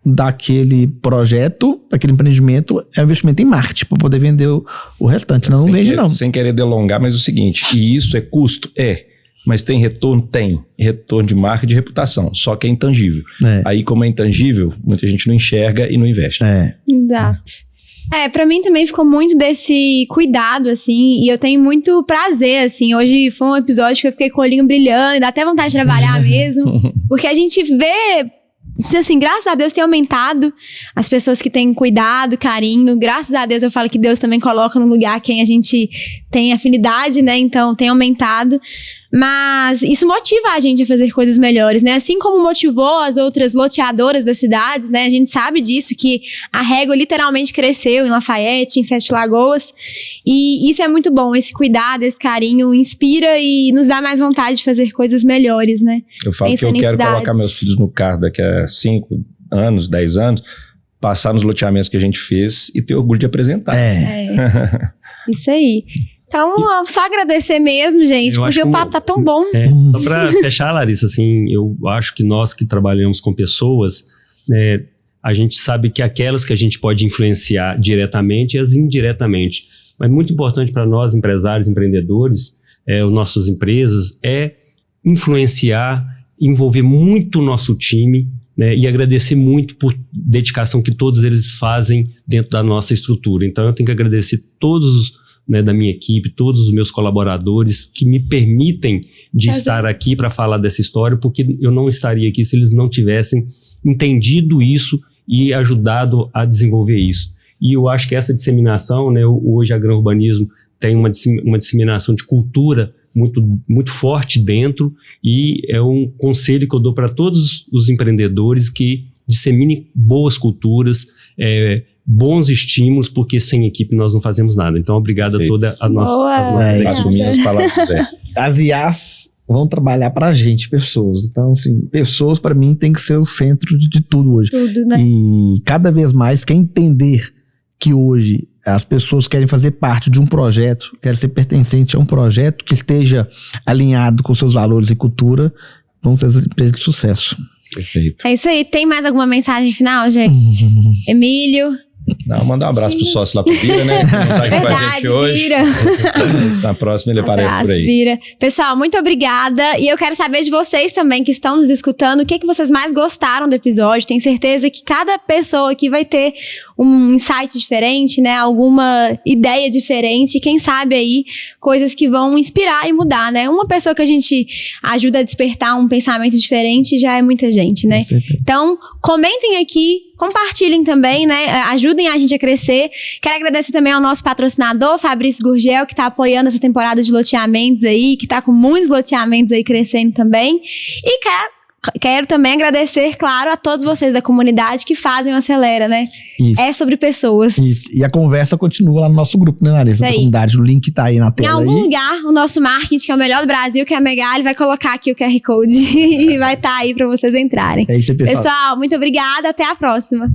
daquele projeto, daquele empreendimento, é um investimento em marketing para poder vender o restante. Senão não vende, não. Sem querer delongar, mas é o seguinte, e isso é custo? Mas tem retorno? Tem. Retorno de marca e de reputação. Só que é intangível. Aí, como é intangível, muita gente não enxerga e não investe. Exato. Pra mim também ficou muito desse cuidado, assim, e eu tenho muito prazer, assim. Hoje foi um episódio que eu fiquei com o olhinho brilhando, dá até vontade de trabalhar mesmo. Porque a gente vê, assim, graças a Deus tem aumentado as pessoas que têm cuidado, carinho. Graças a Deus eu falo que Deus também coloca no lugar quem a gente tem afinidade, né? Então tem aumentado. Mas isso motiva a gente a fazer coisas melhores, né? Assim como motivou as outras loteadoras das cidades, né? A gente sabe disso, que a régua literalmente cresceu em Lafayette, em Sete Lagoas. E isso é muito bom, esse cuidado, esse carinho inspira e nos dá mais vontade de fazer coisas melhores, né? Eu falo que eu quero colocar meus filhos no carro daqui a 5 anos, 10 anos, passar nos loteamentos que a gente fez e ter orgulho de apresentar. Isso aí. Então, só agradecer mesmo, gente, porque o papo tá tão bom. Só para fechar, Larissa, assim, eu acho que nós que trabalhamos com pessoas, a gente sabe que aquelas que a gente pode influenciar diretamente e as indiretamente. mas muito importante para nós, empresários, empreendedores, as nossas empresas, é influenciar, envolver muito o nosso time, né, e agradecer muito por dedicação que todos eles fazem dentro da nossa estrutura. Então, eu tenho que agradecer todos, né, da minha equipe, todos os meus colaboradores que me permitem de estar aqui para falar dessa história, porque eu não estaria aqui se eles não tivessem entendido isso e ajudado a desenvolver isso. E eu acho que essa disseminação, né, hoje a Agrourbanismo tem uma disseminação de cultura muito, muito forte dentro, e é um conselho que eu dou para todos os empreendedores que disseminem boas culturas, bons estímulos, porque sem equipe nós não fazemos nada. Então, obrigado a toda a nossa... Assumindo as palavras do Zé. As IAs vão trabalhar pra gente, pessoas. Então, assim, pessoas pra mim tem que ser o centro de tudo hoje. Tudo, né? E cada vez mais, quem entender que hoje as pessoas querem fazer parte de um projeto, querem ser pertencente a um projeto que esteja alinhado com seus valores e cultura, vão ser empresas de sucesso. Perfeito. É isso aí. Tem mais alguma mensagem final, gente? Emílio? Não, mandar um abraço pro sócio lá pro Bira, né? Que não tá aqui com a gente hoje. Bira. Na próxima ele aparece por aí. Bira. Pessoal, muito obrigada. E eu quero saber de vocês também que estão nos escutando, o que vocês mais gostaram do episódio. Tenho certeza que cada pessoa aqui vai ter um insight diferente, né? Alguma ideia diferente. Quem sabe aí, coisas que vão inspirar e mudar, né? Uma pessoa que a gente ajuda a despertar um pensamento diferente já é muita gente, né? Então, comentem aqui, compartilhem também, né? Ajudem a gente a crescer. Quero agradecer também ao nosso patrocinador, Fabrício Gurgel, que tá apoiando essa temporada de loteamentos aí, que tá com muitos loteamentos aí crescendo também. E quero também agradecer, claro, a todos vocês da comunidade que fazem o Acelera, né? Isso. É sobre pessoas. Isso. E a conversa continua lá no nosso grupo, né, Larissa? Na comunidade, o link tá aí na Em tela. algum lugar, o nosso marketing, que é o melhor do Brasil, que é a Megali, vai colocar aqui o QR Code e vai estar aí pra vocês entrarem. É isso aí, pessoal. Pessoal, muito obrigada. Até a próxima.